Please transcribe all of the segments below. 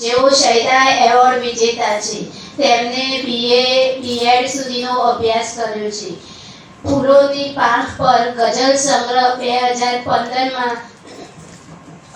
જેઓ શૈદા એવોર્ડ વિજેતા છે. તેમને BA B.Ed સુધીનો અભ્યાસ કર્યો છે. ફૂલોની પાંખ પર ગઝલ સંગ્રહ 2015માં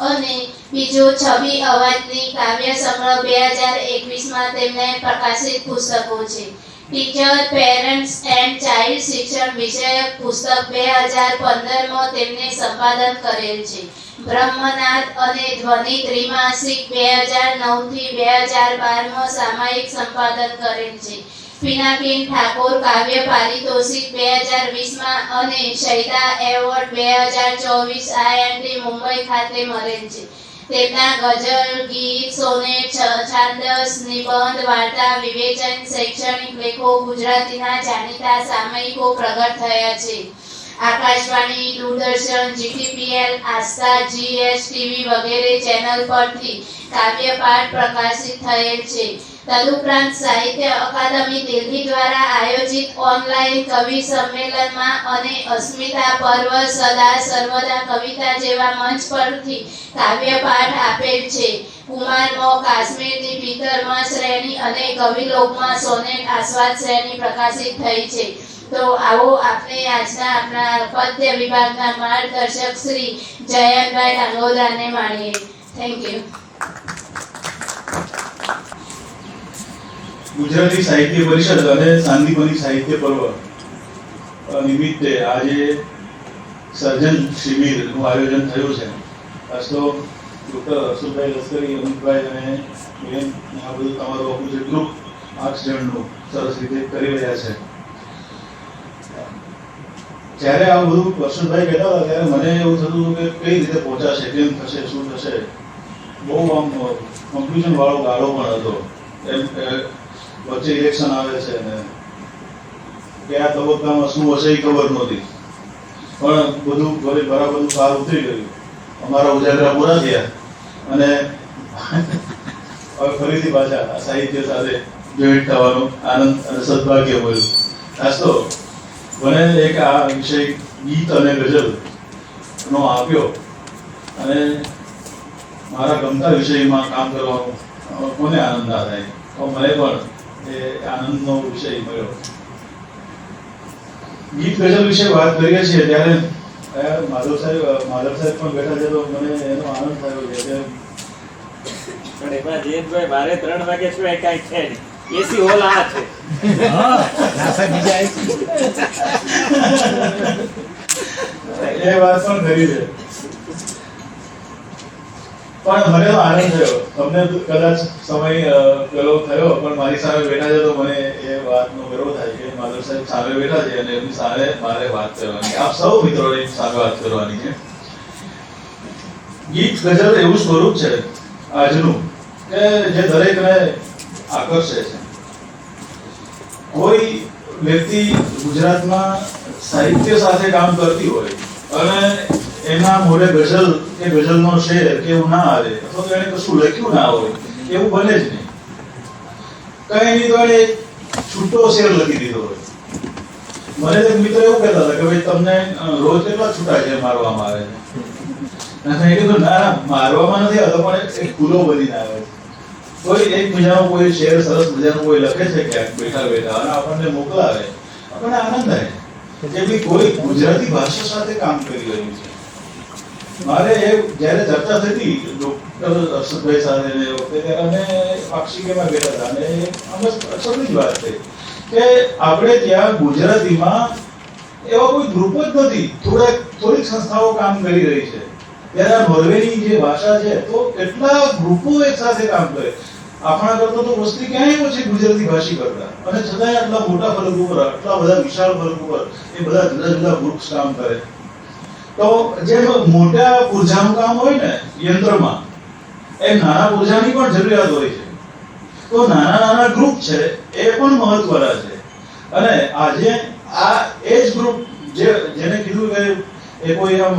અને બીજો છબી અવાજની કાવ્ય સંગ્રહ 2021માં તેમને પ્રકાશિત પુસ્તકો છે. ટીચર, પેરેન્ટ્સ એન્ડ ચાઇલ્ડ શિક્ષણ વિષયક પુસ્તક 2015માં તેમને સંપાદન કરેલ છે. બ્રહ્મનાદ અને ધ્વનિ ત્રિમાસિક 2009થી 2012માં સામાયિક સંપાદન કરેલ છે. પિનાકીન ઠાકોર કાવ્ય પારિતોષિક 2020માં અને શૈદા એવોર્ડ 2024 IMT મુંબઈ ખાતે મળેલ છે. તેમના ગઝલ, ગીત, સોનેટ, છાંદસ, નિબંધ, વાર્તા, વિવેચન, શૈક્ષણિક લેખો ગુજરાતીના જાણીતા સામયિકો પ્રગટ થયા છે. આકાશવાણી, દૂરદર્શન, GTPL, આસ્થા, GSTV વગેરે ચેનલ પરથી કાવ્યપાઠ પ્રકાશિત થયેલ છે. તદુપરાંત સાહિત્ય અકાદમી દિલ્હી દ્વારા આયોજિત ઓનલાઈન કવિ સંમેલનમાં અને અસ્મિતા પર્વ, સદા સર્વદા કવિતા જેવા મંચ પરથી કાવ્યપાઠ આપેલ છે. કુમારમાં કાશ્મીરની ભીતરમાં શ્રેણી અને કવિલોકમાં સોનેટ આસ્વાદ શ્રેણી પ્રકાશિત થઈ છે. તો આવો આપણે આજના આપણા પદ્ય વિભાગના માર્ગદર્શક શ્રી જયંતભાઈ ડાંગોદરાને માણીએ. Thank you. ગુજરાતી સાહિત્ય પરિષદ અને સાંદીપની સાહિત્ય પર્વ નિમિત્તે આજે સર્જન શિબિરનું આયોજન થયું છે. ખાસ તો ડૉક્ટર હર્ષુભાઈ લશ્કરી, અમિતભાઈ અને આ બધું તમારું આખું જે ગ્રુપ 8 જણનું સરસ રીતે કરી રહ્યા છે. જ્યારે આ બધું હર્ષુભાઈ કહેતા હતા ત્યારે મને એવું થતું હતું કે કઈ રીતે પહોંચાશે, કેમ થશે, શું થશે. બહુ આમ કન્ફ્યુઝન વાળો ગાળો પણ હતો. એમ વચ્ચે ઇલેક્શન આવે છે ને કયા તબક્કામાં શું હશે એ ખબર નહોતી, પણ બધું બરાબર પાર ઉતરી ગયું. અમારા ઉજાગરા પૂરા થયા અને હવે ફરીથી પાછા સાહિત્ય સાથે જોઈન્ટ થવાનો આનંદ અને સદભાગ્ય મળ્યું. ખાસ તો મને એક આ વિષય ગીત અને ગઝલ નો આપ્યો અને મારા ગમતા વિષયમાં કામ કરવાનો કોને આનંદ ના થાય. તો મને પણ એ આનંદનો વિષય મળ્યો. ગીત ગઝલ વિશે વાત કરીએ છીએ ત્યારે માધવ સાહેબ પણ બેઠા છે તો મને એનો આનંદ થયો છે કે પણ એમાં જયંતભાઈ મારે 3 વાગે સિવાય કાંઈ છે નહીં. એસી હોલ આ છે. એ વાત પણ કરી છે. પણ મને તો આનંદ થયો. તમને કદાચ સમય પેલો થયો પણ મારી સામે બેઠા છે તો મને એ વાતનો ગર્વ થાય કે માધવ સાહેબ સામે બેઠા છે અને એમની સામે મારે વાત કરવાની, આપ સૌ મિત્રોની સામે વાત કરવાની છે. ગીત ગઝલ એવું સ્વરૂપ છે આજનું કે જે દરેકને આકર્ષે છે. કોઈ વ્યક્તિ ગુજરાતમાં સાહિત્ય સાથે કામ કરતી હોય અને એના મોઢે ગઝલ કે ગઝલનો શેર કે એવું ના આવે અથવા તો એને કશું લખ્યું ના હોય એવું બને જ નહીં. કઈ નહીં તો એને છૂટો શેર લખી દીધો હોય. મને એક મિત્ર એવું કહેતા હતા કે ભાઈ તમને રોજ કેટલા છૂટા શેર મારવામાં આવે છે. મેં કીધું ના, મારવામાં નથી આવતો પણ એક ફૂલો બનીને આવે છે. કોઈ એક બીજાનો કોઈ શેર સરસ મજાનું કોઈ લખે છે ક્યાંક બેઠા બેઠા અને આપણને મોકલાવે, આપણને આનંદ થાય કે ભાઈ કોઈ ગુજરાતી ભાષા સાથે કામ કરી રહ્યું છે. મારે એ જ્યારે ચર્ચા થતી ડૉક્ટર હર્ષદભાઈ સાથે એ વખતે ત્યારે અમે પાક્ષિકેમાં બેઠા હતા અને અમે અક્ષરની જ વાત થઈ કે આપણે ત્યાં ગુજરાતીમાં એવા કોઈ ગ્રુપ જ નથી. થોડીક સંસ્થાઓ કામ કરી રહી છે. ત્યારે નોર્વેની જે ભાષા છે તો કેટલા ગ્રુપો એક સાથે કામ કરે. આપણા કરતા તો વસ્તી ક્યાંય ઓછી ગુજરાતી ભાષી કરતા અને છતાંય આટલા મોટા ફલક ઉપર, આટલા બધા વિશાળ ફલક ઉપર એ બધા જુદા જુદા ગ્રુપ્સ કામ કરે. તો જે મોટા પૂર્જાનું કામ હોય ને યંત્રમાં, એ નાના પૂર્જાની પણ જરૂરિયાત હોય છે. તો નાના નાના ગ્રુપ છે એ પણ મહત્વના છે. અને આજે આ એ જ ગ્રુપ જેને કીધું કે એ કોઈ આમ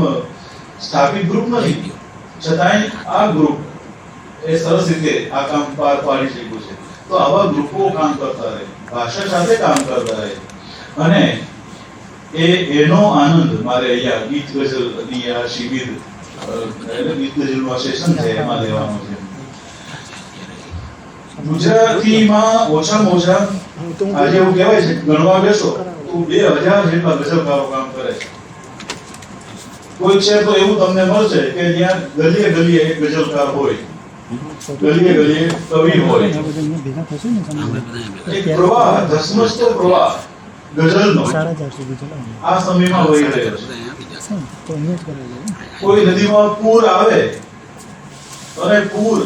સ્થાપિત ગ્રુપ નથી, છતાંય આ ગ્રુપ એ સરસ રીતે આ કામ પાર પાડી શક્યું છે. તો આવા ગ્રુપો કામ કરતા રહે, ભાષા સાથે કામ કરતા રહે અને એનો આનંદ મારે અહીંયા ગીત ગઝલની આ શિબિર ગીત ગઝલનું સેશન છે એમાં લેવાનું છે. ગુજરાતીમાં ઓછામાં ઓછા આજે એવું કહેવાય છે ગણવા બેસો તો 2000 જેટલા ગઝલકારો કામ કરે છે. કોઈ છે તો એવું તમને મળશે કે જ્યાં ગલીએ ગલીએ એક ગઝલકાર હોય, ગલીએ ગલીએ કવિ હોય. એક પ્રવાહ, ધસમસતો પ્રવાહ ગઝલનો આ સમયમાં વહી રહ્યો છે. કોઈ નદીમાં પૂર આવે અને પૂર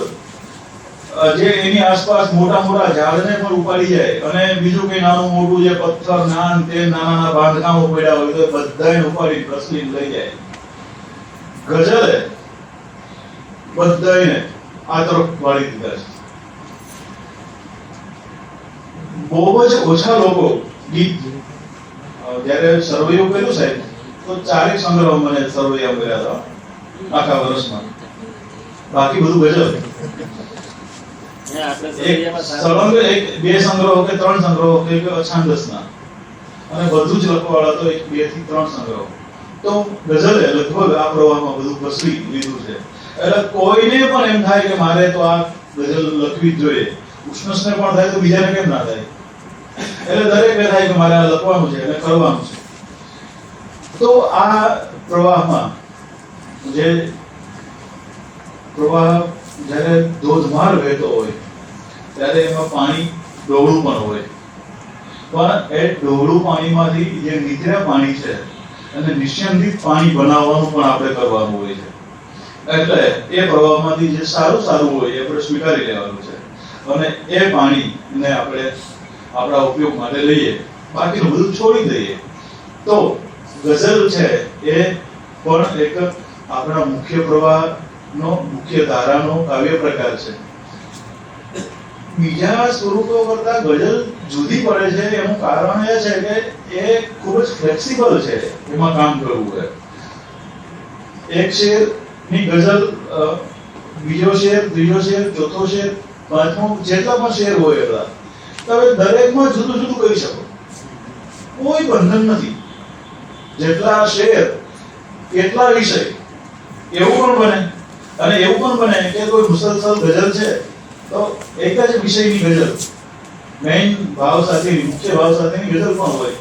જે એની આસપાસ મોટા મોટા ઝાડને પણ ઉપાડી જાય અને બીજું કઈ નાનું મોટું જે પથ્થર નાન તે નાના બાંધકામો પડ્યા હોય તો બધાને ઉપાડી ઘસલીને લઈ જાય. ગઝલે બધાને આ તરફ વાળી દીધા છે. બહુ જ ઓછા લોકો ગીત જ્યારે સર્વેયું કર્યું સાહેબ તો 4 સંગ્રહ મને સર્વેયા કર્યા હતા આખા વર્ષમાં. બાકી બધું ગઝલ. એક સળંગ એક 2 સંગ્રહો કે 3 સંગ્રહો કે છાંદસના અને બધું જ લખવાવાળા તો 1 2 થી 3 સંગ્રહો. તો ગઝલે લગભગ આ પ્રવાહમાં બધું પસરી લીધું છે. એટલે કોઈને પણ એમ થાય કે મારે તો આ ગઝલ લખવી જ જોઈએ, ઉષ્ણસને પણ થાય તો બીજાને કેમ ના થાય. એટલે દરેકને થાય કે મારે આ લખવાનું છે અને કરવાનું છે. તો આ પ્રવાહમાં જે પ્રવાહ જ્યારે ધોધમાર વહેતો હોય ત્યારે એમાં પાણી ડોળું પણ હોય, પણ એ ડોળું પાણીમાંથી જે નીતર્યા પાણી છે અને નિશ્ચિંતિત પાણી બનાવવાનું પણ આપણે કરવાનું હોય છે. એટલે એ પ્રવાહમાંથી જે સારું સારું હોય એ આપણે સ્વીકારી લેવાનું છે અને એ પાણીને આપણે આપણા ઉપયોગ માટે લઈએ, બાકીનું બધું છોડી દઈએ. તો ગઝલ છે એ પણ એક આપણા મુખ્ય પ્રવાહનો મુખ્ય ધારાનો કાવ્ય પ્રકાર છે. બીજા સ્વરૂપો કરતા ગઝલ જુદી પડે છે એનું કારણ એ છે કે એ ખૂબ જ ફ્લેક્સિબલ છે એમાં કામ કરવું હોય. એક શેરની ગઝલ બીજો શેર, ત્રીજો શેર, ચોથો શેર, પાંચમો જેટલા પણ શેર હોય એટલા તમે દરેકમાં જુદું જુદું કહી શકો, કોઈ બંધન નથી. જેટલા શેર એટલા વિષય એવું પણ બને. અને એવું પણ બને કે કોઈ મુસલસલ ગઝલ છે તો એક જ વિષયની ગઝલ મેઇન ભાવ સાથેની મુખ્ય ભાવ સાથેની ગઝલ પણ હોય.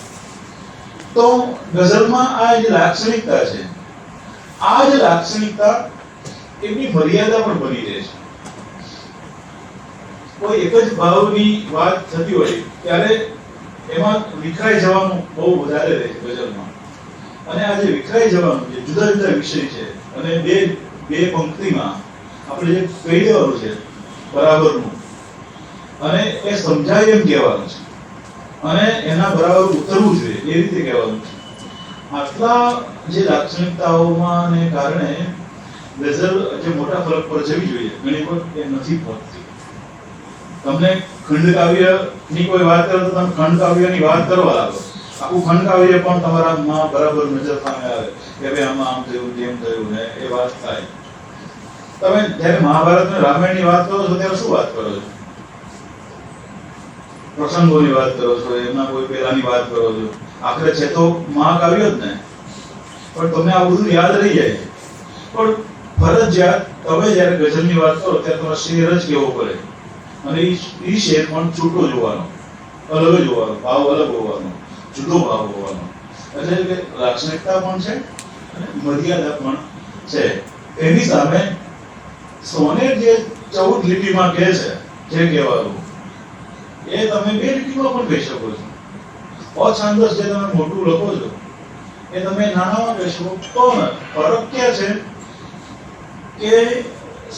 તો ગઝલમાં આ જે લાક્ષણિકતા છે, આ જ લાક્ષણિકતા એમની મર્યાદા પણ બની રહે છે. કોઈ એક જ ભાવની વાત થતી હોય ત્યારે એમાં વિખરાઈ જવાનું બહુ વધારે રહે છે ગઝલમાં. અને આ જે વિખરાઈ જવાનું જે જુદા જુદા વિષય છે અને બે પંક્તિમાં આપણે જે કહી દેવાનું છે બરાબરનું અને એ સમજાય એમ કહેવાનું છે અને એના બરાબર ઉતરવું જોઈએ એ રીતે કહેવાનું છે. આટલા જે લાક્ષણિકતાઓમાં ને કારણે ગઝલ જે મોટા ફરક પર જવી જોઈએ ઘણી વખત એ નથી પહોંચતી. તમને ખંડકાવ્યની કોઈ વાત કરો તો તમે ખંડકાવ્યની વાત કરવા લાગો, આખું ખંડકાવ્ય પણ તમારામાં બરાબર નજર સામે આવે કે ભાઈ આમાં આમ થયું તેમ થયું ને એ વાત થાય. તમે જ્યારે મહાભારત અને રામાયણની વાત કરો છો ત્યારે શું વાત કરો છો? પ્રસંગોની વાત કરો છો, એમના કોઈ પહેલાની વાત કરો છો. આખરે છે તો મહાકાવ્ય જ ને, પણ તમને આ બધું યાદ રહી જાય છે. પણ ફરજિયાત તમે જ્યારે ગઝલની વાત કરો ત્યારે તમારે શેર જ કેવો પડે અને એ શેર પણ છૂટો જોવાનો, અલગ જ હોવાનો, ભાવ અલગ હોવાનો, જુદો ભાવ હોવાનો. એટલે કે લાક્ષણિકતા પણ છે અને મર્યાદા પણ છે. એની સામે સોનેટ જે 14 લીટીમાં કહે છે જે કહેવાનું એ તમે 2 લીટીમાં પણ કહી શકો છો. અછાંદસ જે તમે મોટું લખો છો એ તમે નાનામાં કહી શકો. પણ ફરક ક્યાં છે કે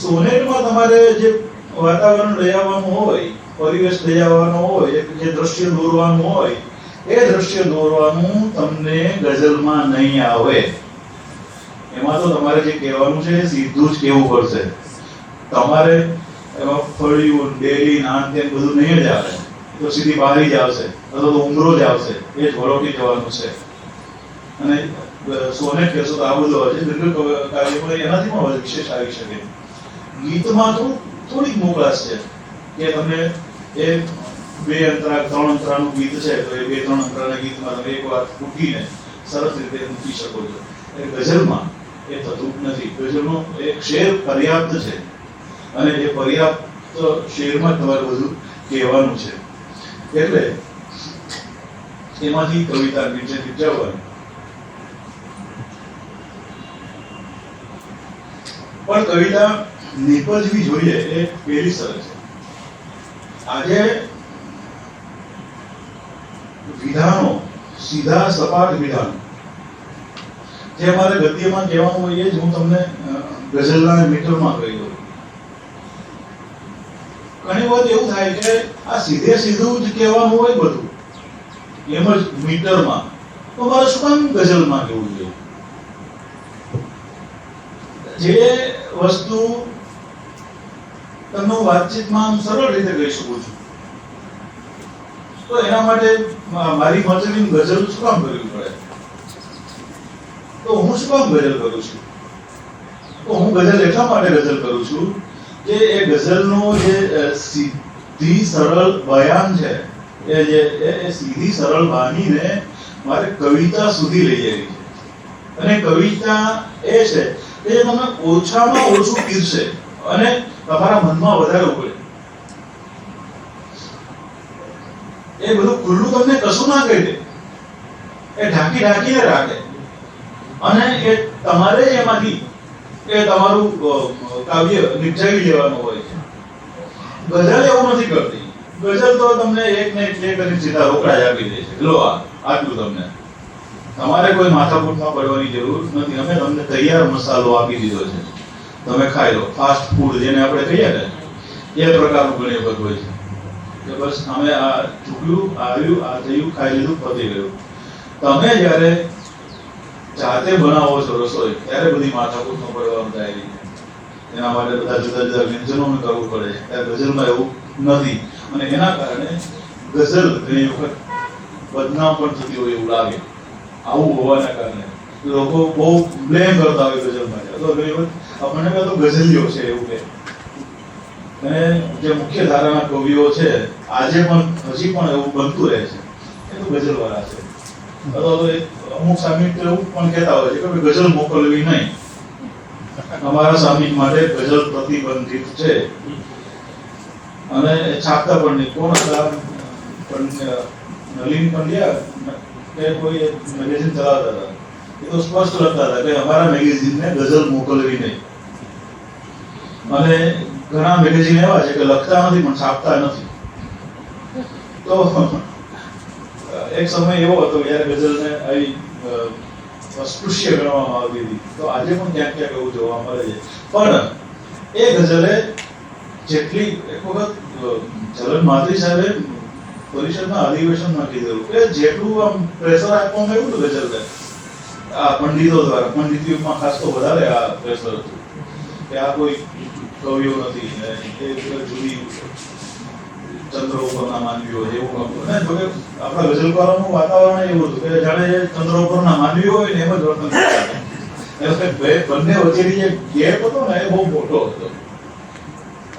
સોનેટમાં તમારે જે વાતાવરણ લઈ આવવાનું હોય, પરિવેશ લઈ આવવાનો હોય, જે દ્રશ્ય દોરવાનું હોય એ દ્રશ્ય દોરવાનું તમને ગઝલમાં નહીં આવે. એમાં તો તમારે જે કહેવાનું છે એ સીધું જ કહેવું પડશે. તમારે એમાં ફળિયું, ડેલી, નાન તેમ બધું નહીં જ આવે, તો સીધી બહારી જ આવશે અથવા તો ઉમરો જ આવશે, એ જ વળોટી જવાનું છે. અને સોનેટ કહેશો તો આ બધું આવે છે. દીર્ઘ કાવ્યમાં એનાથી પણ વિશેષ આવી શકે. ગીતમાં તો થોડીક મોકળાશ છે કે તમે એ 2 અંતરા 3 અંતરાનું ગીત છે તો એ 2-3 અંતરાના ગીતમાં તમે એક વાત ફૂટીને સરસ રીતે મૂકી શકો છો. એ ગઝલમાં એ થતું નથી. ગઝલનો એક શેર પર્યાપ્ત છે અને એ પર્યાપ્ત તો શેરમાં જ તમારે બધું કહેવાનું છે. એટલે એમાંથી કવિતા નીચે જવાની. પણ કવિતા નિપજવી જોઈએ એ પહેલી શરત છે. આજે વિધાનો સીધા સપાટ વિધાનો જે અમારે ગદ્યમાં કહેવાનું હોય એ જ હું તમને ગઝલના મીટરમાં કહી દઉં. ઘણી વખત એવું થાય કે આ સીધે સીધું જ કહેવાનું હોય બધું એમ જ મીટરમાં, તો મારે શું કામ ગઝલમાં કહેવું જોઈએ? જે વસ્તુ તમને હું વાતચીતમાં સરળ રીતે કહી શકું છું, તો એના માટે મારી મચડીને ગઝલ શું કામ કરવી પડે? તો હું શું કામ ગઝલ કરું છું? તો હું ગઝલ એટલા માટે ગઝલ કરું છું કે એ ગઝલનો જે સીધી સરળ બયાન છે, એ સીધી સરળ વાણીને મારે કવિતા સુધી લઈ જવી છે. અને કવિતા એ છે કે જે તમને ઓછામાં ઓછું પીરસે અને તમારા મનમાં વધારે ઉકળે. એ બધું ખુલ્લું તમને કશું ના કહી દે, એ ઢાંકીને રાખે અને એ તમારે એમાંથી એ તમારું કાવ્ય નિપજાવી લેવાનું હોય છે. ગઝલ એવું નથી કરતી. ગઝલ તો તમને એક ને એક કરીને સીધા રોકડા જ આપી દે છે. લો આટલું તમને, તમારે કોઈ માથાકૂટમાં પડવાની જરૂર નથી. અમે તમને તૈયાર મસાલો આપી દીધો છે, તમે ખાઈ લો. ફાસ્ટ ફૂડ જેને આપણે કહીએ ને એ પ્રકારનું ઘણી વખત હોય છે કે બસ અમે આ ચૂક્યું, આવ્યું, આ થયું, ખાઈ લીધું, પતી ગયું. તમે જ્યારે જાતે બનાવો છો રસોઈ ત્યારે બધી માથાકૂટમાં પડવાનું થાય છે. એના માટે બધા જુદા જુદા વ્યંજનો કરવું પડે છે. ત્યારે ગઝલમાં એવું નથી અને એના કારણે ગઝલ ઘણી વખત બદનામ પણ થતી હોય એવું લાગે. આવું હોવાના કારણે લોકો બહુ બ્લેમ કરતા હોય ગઝલ માટે. તો ઘણી વખત આપણને કહે તો ગઝલીઓ છે એવું કે. અને જે મુખ્ય ધારાના કવિઓ છે આજે પણ હજી પણ એવું બનતું રહે છે એ તો ગઝલવાળા છે. અથવા તો અમુક સામિત એવું પણ કહેતા હોય છે કે ગઝલ મોકલવી નહીં, અમારા સામિત માટે ગઝલ પ્રતિબંધિત છે. અને છાપતા પણ નહીં. કોણ હતા? નલિન પંડ્યા કે કોઈ મેગેઝિન ચલાવતા હતા, એ તો સ્પષ્ટ લખતા હતા કે અમારા મેગેઝિનને ગઝલ મોકલવી નહીં. અને ઘણા મેગેઝિન એવા છે કે લખતા નથી પણ છાપતા નથી. તો એક સમય એવો હતો જ્યારે ગઝલને આવી અસ્પૃશ્ય ગણવામાં આવતી હતી. તો આજે પણ ક્યાંક ક્યાંક એવું જોવા મળે છે. પણ એ ગઝલે જેટલી એક વખત ચલન માત્રી સાહેબે પરિષદના અધિવેશનમાં કીધેલું કે જેટલું આમ પ્રેશર આપવામાં આવ્યું હતું ગઝલને આ પંડિતો દ્વારા, પંડિત યુગમાં ખાસ તો વધારે આ પ્રેશર હતું કે આ કોઈ કવિઓ નથી ને એ જુદી ચંદ્ર ઉપરના માનવીઓ એવું ને. જોકે આપણા ગઝલકારોનું વાતાવરણ એવું હતું કે જાણે ચંદ્ર ઉપરના માનવીઓ હોય ને એમ જ વર્તન કરતા. એટલે બંને વચ્ચેની જે ગેપ હતો ને એ બહુ મોટો હતો.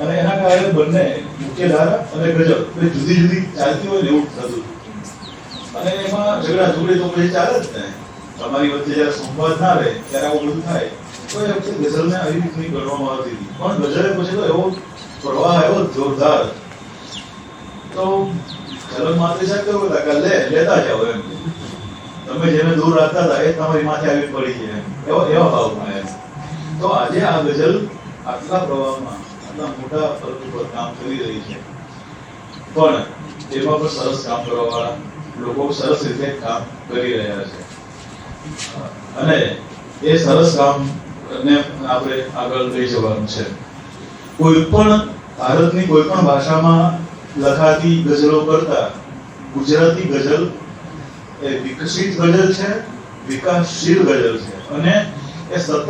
અને એના કારણે બંને મુખ્ય ધારા અને ગઝલ બે જુદી જુદી ચાલતી હોય ને એવું થતું. અને એમાં ઝઘડા ઝઘડી તો પછી ચાલે જ ને. તમારી વચ્ચે જયારે સંવાદ ના રહે ત્યારે આવું બધું થાય. તો એ વખતે ગઝલને આવી રીતની ગણવામાં આવતી હતી. પણ ગઝલે પછી તો એવો પ્રવાહ આવ્યો જોરદાર. તો ચલન માત્રી સાહેબ કેવું હતા કે લેતા જાઓ એમ, તમે જેને દૂર રાખતા હતા એ તમારી માથે આવી પડી છે એવા ભાવમાં એમ. તો આજે આ ગઝલ આટલા પ્રવાહમાં આટલા મોટા ફરક ઉપર કામ કરી રહી છે. પણ એમાં પણ સરસ કામ કરવાવાળા લોકો સરસ રીતે કામ કરી રહ્યા છે. અને એ સરસ કામ ને આપણે આગળ લઈ જવાનું છે. કોઈ પણ ભારતની કોઈ પણ ભાષામાં લખાતી ગઝલો કરતા ગુજરાતી ગઝલ એ વિકસિત ગઝલ છે, વિકાસશીલ ગઝલ છે અને એ સતત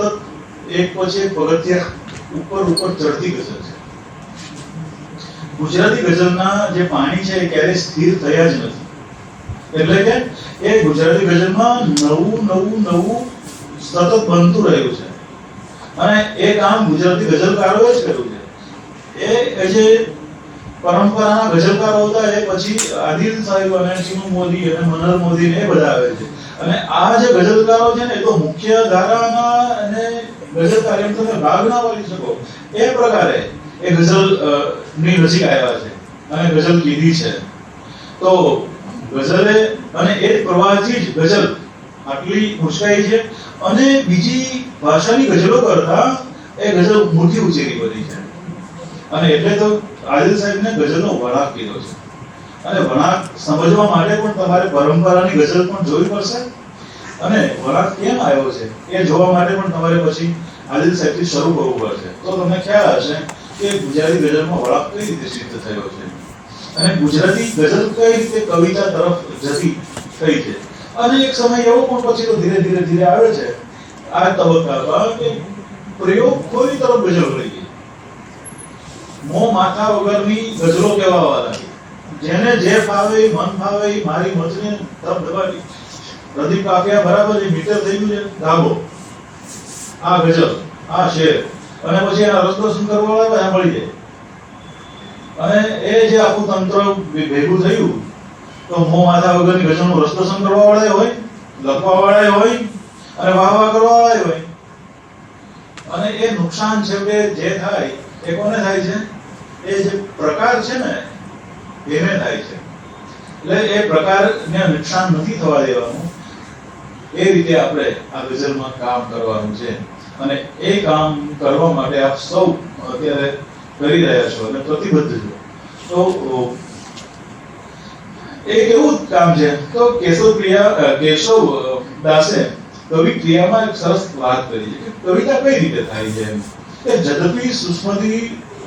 એક પછી એક પગથિયા ઉપર ચડતી ગઝલ છે. ગુજરાતી ગઝલના જે પાણી છે એ ક્યારેય સ્થિર થયા જ નથી. એટલે કે એ ગુજરાતી ગઝલમાં નવું સતત બનતું રહ્યું છે. અને એ કામ ગુજરાતી ગઝલકારોએ જ કર્યું છે. એ જે પરંપરાના ગઝલકારો હતા એ પછી આદિલ સાહેબ અને શિનુ મોદી અને મનહર મોદી ને એ બધા આવે છે. અને આ જે ગઝલકારો છે ને એ તો મુખ્ય ધારાના અને ગઝલકાર એમ તમે ભાગ ના વાળી શકો એ પ્રકારે એ એ ગઝલ ની નજીક આવ્યા છે અને ગઝલ કીધી છે. તો ગઝલે અને એ પ્રવાહથી જ ગઝલ આટલી મુશ્કેલી છે અને બીજી ભાષાની ગઝલો કરતા એ ગઝલ મોટી ઉચેરી બની છે. અને એટલે તો આદિલ સાહેબને ગઝલનો વળાંક કીધો છે. અને વળાંક સમજવા માટે પણ તમારે પરંપરાની ગઝલ પણ જોવી પડશે અને વળાંક કેમ આવ્યો છે એ જોવા માટે પણ તમારે પછી આદિલ સાહેબથી શરૂ કરવું પડશે. તો તમને ખ્યાલ હશે કે ગુજરાતી ગઝલમાં વળાંક કઈ રીતે સિદ્ધ થયો છે અને ગુજરાતી ગઝલ કઈ રીતે કવિતા તરફ જતી થઈ છે. અને એક સમય એવો પણ પછી તો ધીરે ધીરે આવે છે આ તબક્કામાં કે પ્રયોગખોરી તરફ ગઝલ વળી ગઈ. મોં માથા વગરની ગઝલો કહેવાવા લાગી. જેને જે ફાવે મન ફાવે મારી મચને ધબધબાટી પ્રદીપ કાફિયા બરાબર એ મીટર થઈ ગયું છે ધાબો આ ગઝલ આ શેર અને પછી એના રસદર્શન કરવા વાળા મળી જાય. અને એ જે આખું તંત્ર ભેગું થયું તો મોં માથા વગરની ગઝલનું રસદર્શન કરવા વાળા હોય, લખવા વાળા હોય અને વાહ કરવા વાળા હોય. અને એ નુકસાન છે કે જે થાય એ કોને થાય છે? એ જે પ્રકાર છે ને એને થાય છે. એટલે એ પ્રકારને નુકસાન નથી થવા દેવાનું. એ રીતે આપણે આ ગઝલમાં કામ કરવાનું છે અને એ કામ કરવા માટે આપ સૌ અત્યારે કરી રહ્યા છો અને પ્રતિબદ્ધ છો. તો એક એવું કામ છે તો કેશવ દાસે કવિ ક્રિયામાં એક સરસ વાત કરી છે કે કવિતા કઈ રીતે થાય છે કે જદપી સુષ્મતિ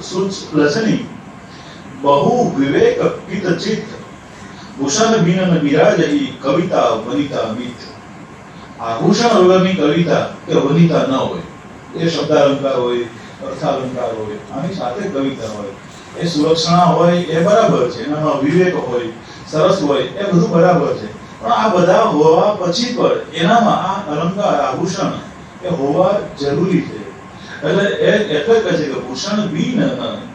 સુલસની બહુ વિવેક પિત ચિત્ત ભૂષણ બિનન બિરાજઈ કવિતા વનિતા મિત. આભૂષણ વગરની કવિતા કે વનિતા ન હોય, એ શબ્દાલંકાર હોય, અર્થાલંકાર હોય, આની સાથે કવિતા હોય, એ સુલક્ષણા હોય એ બરાબર છે, એનામાં વિવેક હોય, સરસ હોય એ બધું બરાબર છે. પણ આ બધા હોવા પછી પણ એનામાં આ અલંકાર આભૂષણ એ હોવા જરૂરી છે. એટલે એટલે કહે છે કે ભૂષણ બિન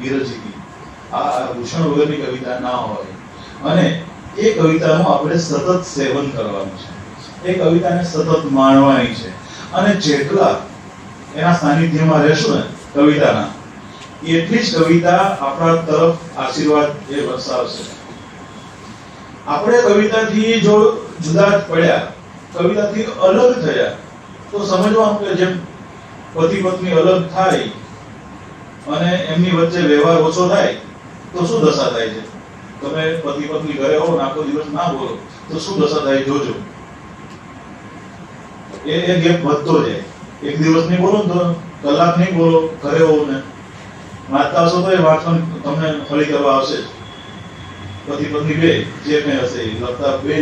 બિરજતી, આ ભૂષણ વગરની કવિતા ના હોય અને એ કવિતાનું આપણે સતત સેવન કરવાનું છે. એ કવિતાને સતત માણવાની છે અને જેટલા એના સાનિધ્યમાં રહેશું ને કવિતાના એટલી જ કવિતા આપણા તરફ આશીર્વાદ એ વરસાવશે. આપણે કવિતાથી જો જુદા પડ્યા, કવિતાથી અલગ થયા તો સમજવાનું કે જેમ પતિ પત્ની અલગ થાય અને એમની વચ્ચે વ્યવહાર ઓછો થાય તો શું દશા થાય છે? તમે પતિ પત્ની ઘરે હો ને આખો દિવસ ના બોલો તો શું દશા થાય જોજો. એ ગેપ વધતો જાય. એક દિવસ નહીં બોલો તો કલાક નહીં બોલો ઘરે હોવ ને વાંચતા હશો તો એ વાંચવાનું તમને ફરી કરવા આવશે જ. પતિ પત્ની બે જે કઈ હશે લખતા બે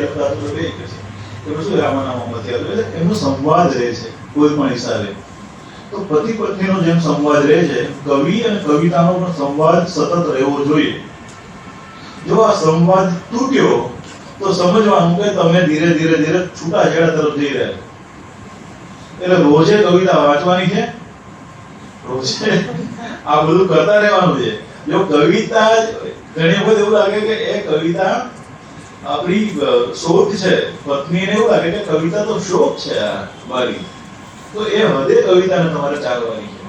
કહેશે કે શું રામાનામાં નથી આવતું. એટલે એમનો સંવાદ રહે છે કોઈ પણ હિસાબે. તો પતિ પત્નીનો જેમ સંવાદ રહે છે, કવિ અને કવિતાનો પણ સંવાદ સતત રહેવો જોઈએ. જો આ સંવાદ તૂટ્યો તો સમજવાનું કે તમે ધીરે ધીરે છૂટાછેડા તરફ જઈ રહ્યા છો. એટલે રોજે કવિતા વાંચવાની છે, રોજે આ બધું કરતા રહેવાનું છે. જો કવિતા ઘણી વખત એવું લાગે કે એ કવિતા આપણી શોખ છે, પત્નીને એવું લાગે કે કવિતા તો શોખ છે આ મારી, તો એ હદે કવિતાને તમારે ચાલવાની છે.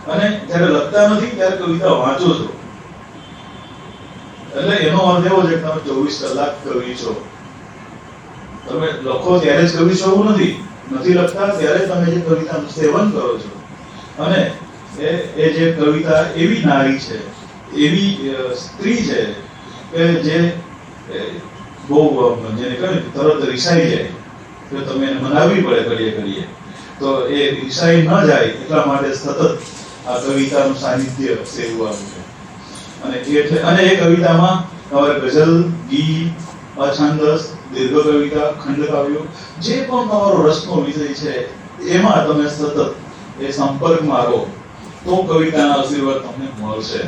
અને જ્યારે લખતા નથી ત્યારે કવિતા વાંચો છો એટલે એનો અર્થ એવો છે કે તમે 24 કલાક કવિ છો. તમે લખો ત્યારે જ કવિ છો એવું નથી લખતા ત્યારે તમે જે કવિતાનું સેવન કરો છો. અને એ જે કવિતા એવી નારી છે, એવી સ્ત્રી છે કે જે બહુ જેને કહે તરત રિસાઈ જાય તો તમે એને મનાવવી પડે ઘડીએ તો એ રિસાઈ ન જાય એટલા માટે સતત આ કવિતાનું સાનિધ્ય સેવવાનું છે. અને એ કવિતામાં તમારે ગઝલ, ગીત, અછાંદસ, દીર્ઘ કવિતા, ખંડ કાવ્યો જે પણ તમારો રસનો વિષય છે એમાં તમે સતત એ સંપર્કમાં રહો તો કવિતાના આશીર્વાદ તમને મળશે.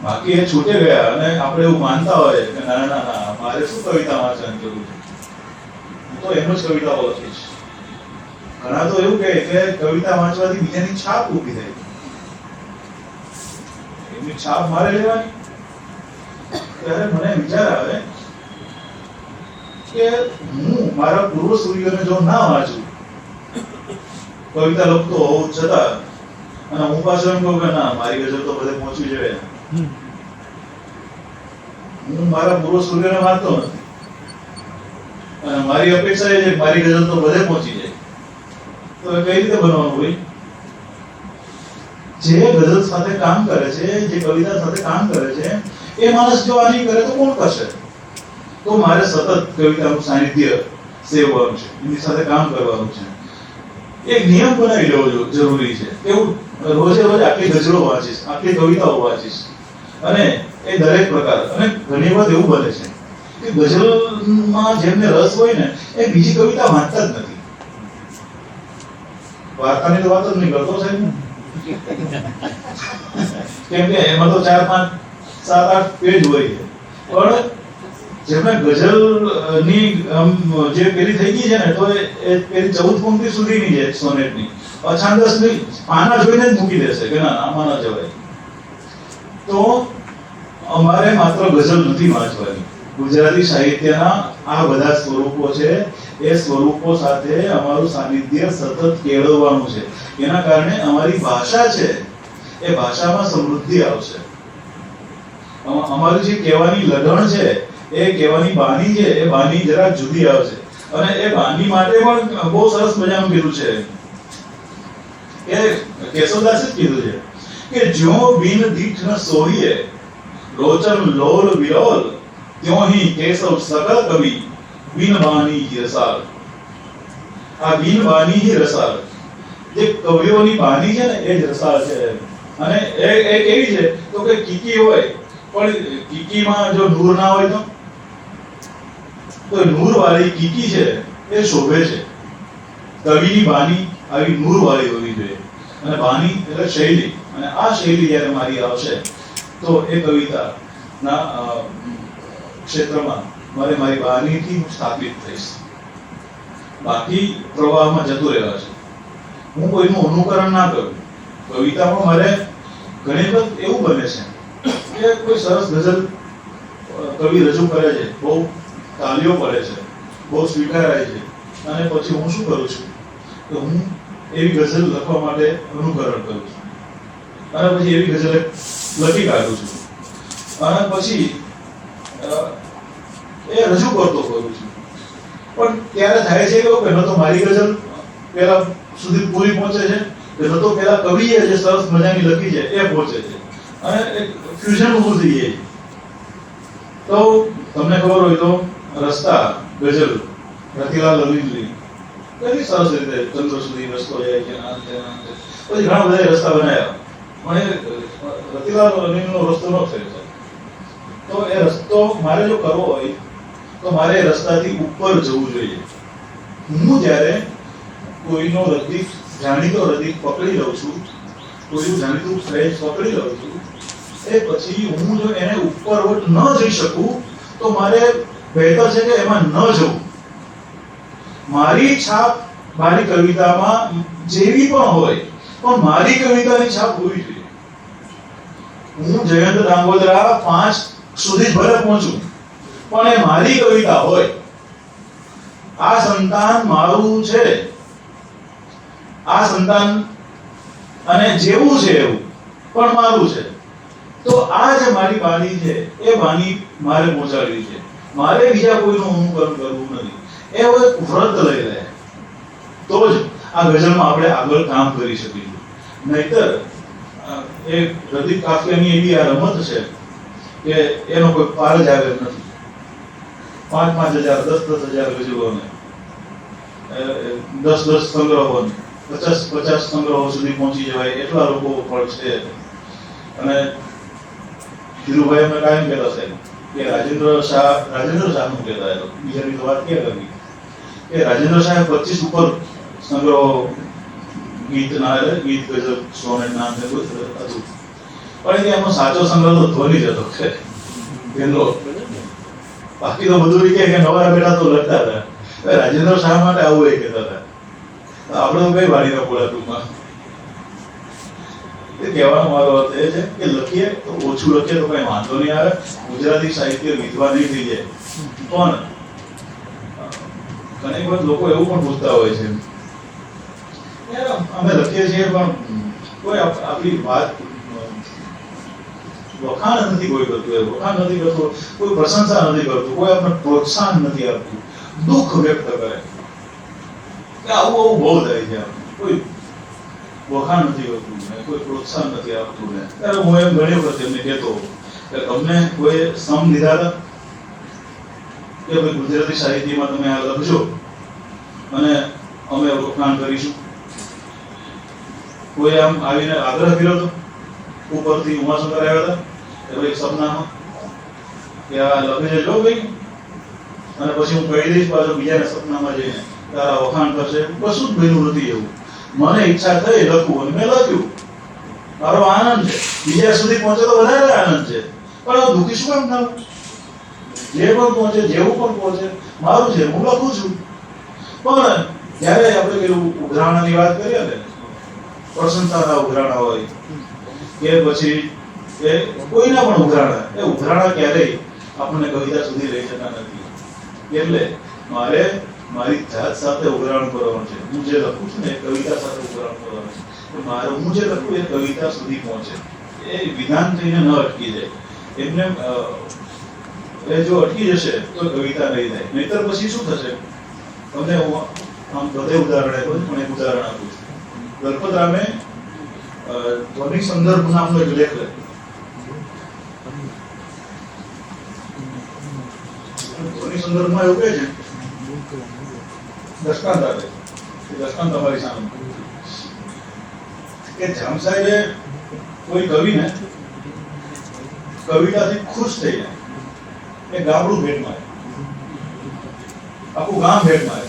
બાકી એ છૂટે ગયા અને આપણે એવું માનતા હોય કે ના મારે શું કવિતા વાંચવાની જરૂર છે, હું તો એમ જ કવિતાઓ લખીશ. ઘણા તો એવું કહે કે કવિતા વાંચવાથી બીજાની છાપ ઊભી થાય. એમની છાપ મારે લેવાની. ત્યારે મને વિચાર આવે કે હું મારા પૂર્વ સૂર્યોને જો ના વાંચું, કવિતા લખતો હોવું છતાં અને હું પાછો એમ કહું કે ના, મારી ગઝલ તો બધે પહોંચવી જોઈએ. હું મારા પૂર્વ સૂર્યને માનતો નથી અને મારી અપેક્ષા એ છે કે મારી ગઝલ તો બધે પહોંચી જાય. તો એ કઈ રીતે બનવાનું હોય? જે ગઝલ સાથે કામ કરે છે, જે કવિતા સાથે કામ કરે છે, એ માણસ જો આ નહીં કરે તો કોણ કરશે? તો મારે સતત કવિતાનું સાનિધ્ય સેવવાનું છે, એની સાથે કામ કરવાનું છે. એક નિયમ બનાવી લેવો જરૂરી છે કે હું રોજે રોજ આટલી ગઝલો વાંચીશ, આટલી કવિતાઓ વાંચીશ. અને એ દરેક પ્રકાર, અને ઘણી વખત એવું બને છે કે ગઝલમાં જેમને રસ હોય ને એ બીજી કવિતા વાંચતા જ નથી. વાર્તાની તો વાત જ નહીં કરતો સાહેબ, કેમ કે એમાં તો 4, 5, 7, 8 પેજ હોય છે. પણ જેમને ગઝલ ની જે પેલી થઈ ગઈ છે ને, તો એ પેલી 14 પંક્તિ સુધીની છે સોનેટની, અછાંદસ નહીં, પાના જોઈને જ મૂકી દેશે કે ના, આમાં ના જવાય. તો અમારે માત્ર ગઝલ નથી વાંચવાની, ગુજરાતી સાહિત્યના આ બધા સ્વરૂપો છે, એ સ્વરૂપો સાથે અમારું સાનિધ્ય સતત કેળવવાનું છે. એના કારણે અમારી ભાષા છે, એ ભાષામાં સમૃદ્ધિ આવશે. અમારી જે કહેવાની લગણ છે, એ કહેવાની બાની છે, એ બાની જરા જુદી આવશે. અને એ બાની માટે પણ બહુ સરસ મજાનું કીધું છે કે કેશવદાસે જ કીધું છે કે જ્યો બિન દીઠ ન સોહીએ લોચન લોલ વિલોલ, ત્યોં હી કેશવ સકલ કવિ બિન બાની હિ રસાલ. આ બિન બાની હિ રસાલ, જે કવિઓની બાની છે ને, એ જ રસાલ છે. અને એ કેવી છે તો કે કીકી હોય, પણ કીકીમાં જો નૂર ના હોય તો નૂર વાળી કીકી છે એ શોભે છે. કવિની બાની આવી નૂર વાળી હોવી જોઈએ. અને બાની એટલે શૈલી, અને આ શૈલી જ્યારે મારી આવશે તો એ કવિતાના ક્ષેત્રમાં મારી બાનીથી હું સ્થાપિત થઈશ. બાકી પ્રવાહમાં જતું રહેવા છે. હું કોઈનું અનુકરણ ના કરું. કવિતામાં મારે ઘણી વખત એવું બને છે કે કોઈ સરસ ગઝલ કવિ રજૂ કરે છે, બહુ તાલીઓ પડે છે, બહુ સ્વીકારાય છે, અને પછી હું શું કરું છું કે હું એવી ગઝલ લખવા માટે અનુકરણ કરું છું, અને પછી એવી ગઝલ લખી કાઢું છું, અને પછી એ રજૂ કરતો કરું છું. પણ ત્યારે થાય છે કે ન તો મારી ગઝલ પેલા સુધી પૂરી પહોંચે છે, કે ન તો પેલા કવિએ જે સરસ મજાની લખી છે એ પહોંચે છે, અને એક ફ્યુઝન ઊભું થઈ જાય. તો તમને ખબર હોય તો રસ્તા ગઝલ રતિલાલ લલિતની કેટલી સરસ રીતે ચંદ્ર સુધી રસ્તો જાય છે. પછી ઘણા બધા રસ્તા બનાવ્યા, પણ એ રતિલાલ લલિતનો રસ્તો ન થયો. તો એ રસ્તો મારે જો કરવો હોય તો મારે એ રસ્તાથી ઉપર જવું જોઈએ. હું જ્યારે કોઈનો રદીફ, જાણીતો રદીફ પકડી લઉં છું, કોઈનું જાણીતું ફ્રેજ પકડી લઉં છું, એ પછી હું જો એને ઉપરવટ ન જઈ શકું તો મારે બહેતર છે કે એમાં ન જવું. મારી છાપ મારી કવિતામાં જેવી પણ હોય, પણ મારી કવિતાની છાપ હોવી જોઈએ. હું જયંત ડાંગોદરા 5 સુધી ભલે પહોંચું, પણ એ મારી કવિતા હોય. આ સંતાન મારું છે, આ સંતાન અને જેવું છે એવું પણ મારું છે. તો આ જે મારી બાની છે, એ બાની મારે પહોંચાડવી છે. મારે બીજા કોઈનું અનુકરણ કરવું નથી. એ એક વ્રત લઈ લે તો જ આ ગઝલમાં આપણે આગળ કામ કરી શકીશું. નહીતર એ રદીફ કાફિયાની એવી આ રમત છે કે એનો કોઈ પાર જ આવે નથી. 5,000, 10,000 ગઝલોને, 10 સંગ્રહોને, 50 સંગ્રહો સુધી પહોંચી જવાય એટલા લોકો પણ છે. અને ધીરુભાઈ અમને કાયમ કહેતા સાહેબ કે રાજેન્દ્ર શાહનું કહેતા, બીજાની તો વાત ક્યાં કરવી, કે રાજેન્દ્ર શાહે 25 ઉપર સંગ્રહો ગીત ગઝલ સોનેટ નામ ને બધું હતું. પણ એનો સાચો સંગ્રહ તો ધ્વનિ જ હતો કે એનો. બાકી તો બધું કે નવા બેટા તો લખતા હતા. રાજેન્દ્ર શાહ માટે આવું એ કહેતા હતા. આપણે તો કઈ વાળી ના પોળા ટૂંકમાં. એ કહેવાનો મારો અર્થ એ છે કે લખીએ તો ઓછું લખીએ તો કઈ વાંધો નહીં આવે. ગુજરાતી સાહિત્ય વિધવા નહીં થઈ જાય. પણ ઘણી વખત લોકો એવું પણ પૂછતા હોય છે, અમે લખીએ છીએ પણ કોઈ આપણી વાત વખાણ નથી કોઈ કરતું, વખાણ નથી કરતું, કોઈ પ્રશંસા નથી કરતું, કોઈ આપણે પ્રોત્સાહન નથી આપતું, દુઃખ વ્યક્ત કરે કે આવું આવું બહુ થાય છે. કોઈ વખાણ નથી કરતું ને કોઈ પ્રોત્સાહન નથી આપતું ને ત્યારે હું એમ ઘણી વખત એમને કહેતો કે તમને કોઈ સમ લીધા હતા કે ભાઈ ગુજરાતી સાહિત્યમાં તમે આ લખજો અને અમે વખાણ કરીશું? કોઈ આમ આવીને આગ્રહ કર્યો હતો ઉપરથી ઉમાશંકર આવ્યા હતા કે ભાઈ સપનામાં કે આ લખી જજો ભાઈ અને પછી હું કહી દઈશ પાછો બીજાના સપનામાં જઈને તારા વખાણ કરશે? કશું જ બન્યું નથી એવું. મને ઈચ્છા થઈ લખવું અને મેં લખ્યું. મારો આનંદ છે, બીજા સુધી પહોંચે તો વધારે આનંદ છે, પણ હું દુઃખી શું કામ થાઉં? જે પણ પહોંચે જેવું પણ પહોંચે મારું છે, હું લખું છું. પણ જ્યારે આપણે પેલું ઉઘરાણાની વાત કરીએ ને, પ્રશંસાના ઉઘરાણા હોય કે પછી એ કોઈના પણ ઉઘરાણા, એ ઉઘરાણા ક્યારેય આપણને કવિતા સુધી લઈ જતા નથી. એટલે મારે મારી જાત સાથે ઉઘરાણું કરવાનું છે. હું જે લખું છું ને એ કવિતા સાથે ઉઘરાણું કરવાનું છે. મારે હું જે લખું એ કવિતા સુધી પહોંચે, એ વિધાન થઈને ન અટકી જાય. એમને એ જો અટકી જશે તો કવિતા નહીં થાય. નહીતર પછી શું થશે? તમને હું આમ બધે ઉદાહરણ આપ્યું પણ એક ઉદાહરણ આપું છું. ગણપતરામે ધ્વનિ સંદર્ભ નામનો એક લેખ લખ્યો. ધ્વનિ સંદર્ભમાં એવું કહે છે, દ્રષ્ટાંત આપે છે, દ્રષ્ટાંત તમારી સામે કે જામ સાહેબે કોઈ કવિને કવિતાથી ખુશ થઈને એ ગામડું ભેટ મારે, આખું ગામ ભેટ મારે.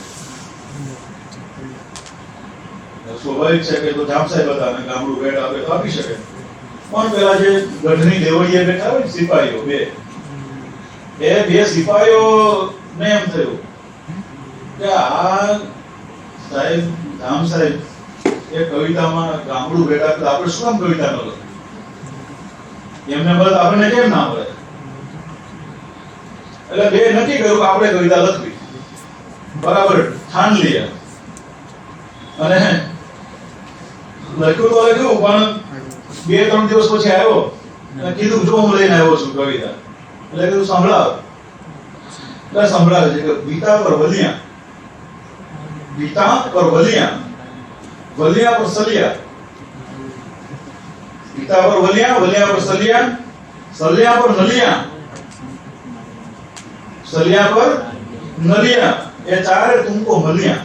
સ્વાભાવિક છે કે તો જામ સાહેબ હતા અને ગામડું ભેટ આપે તો આપી શકે. પણ પેલા જે ગઢની દેવળીએ બેઠા હોય ને સિપાહીઓ, બે સિપાહીઓ ને એમ થયું કે આ સાહેબ જામ સાહેબ એ કવિતામાં ગામડું ભેટ આપે તો આપણે શું કામ કવિતા ન લખીએ? એમને મળે તો આપણને કેમ ના મળે? એટલે બે નક્કી કર્યું કે આપણે કવિતા લખવી. બરાબર ઠાન લઈએ અને લખ્યું તો લખ્યું, પણ 2-3 દિવસ પછી આવ્યો અને કીધું જો હું લઈને આવ્યો છું કવિતા. એટલે કીધું સંભળાવ. એટલે સંભળાવે છે કે બીતા પર વલિયા, બીતા પર વલિયા, વલિયા પર સલિયા, બીતા પર વલિયા, વલિયા પર સલિયા, સલિયા પર નલિયા, સલિયા પર નલિયા, એ ચારે તુમકો મલિયા.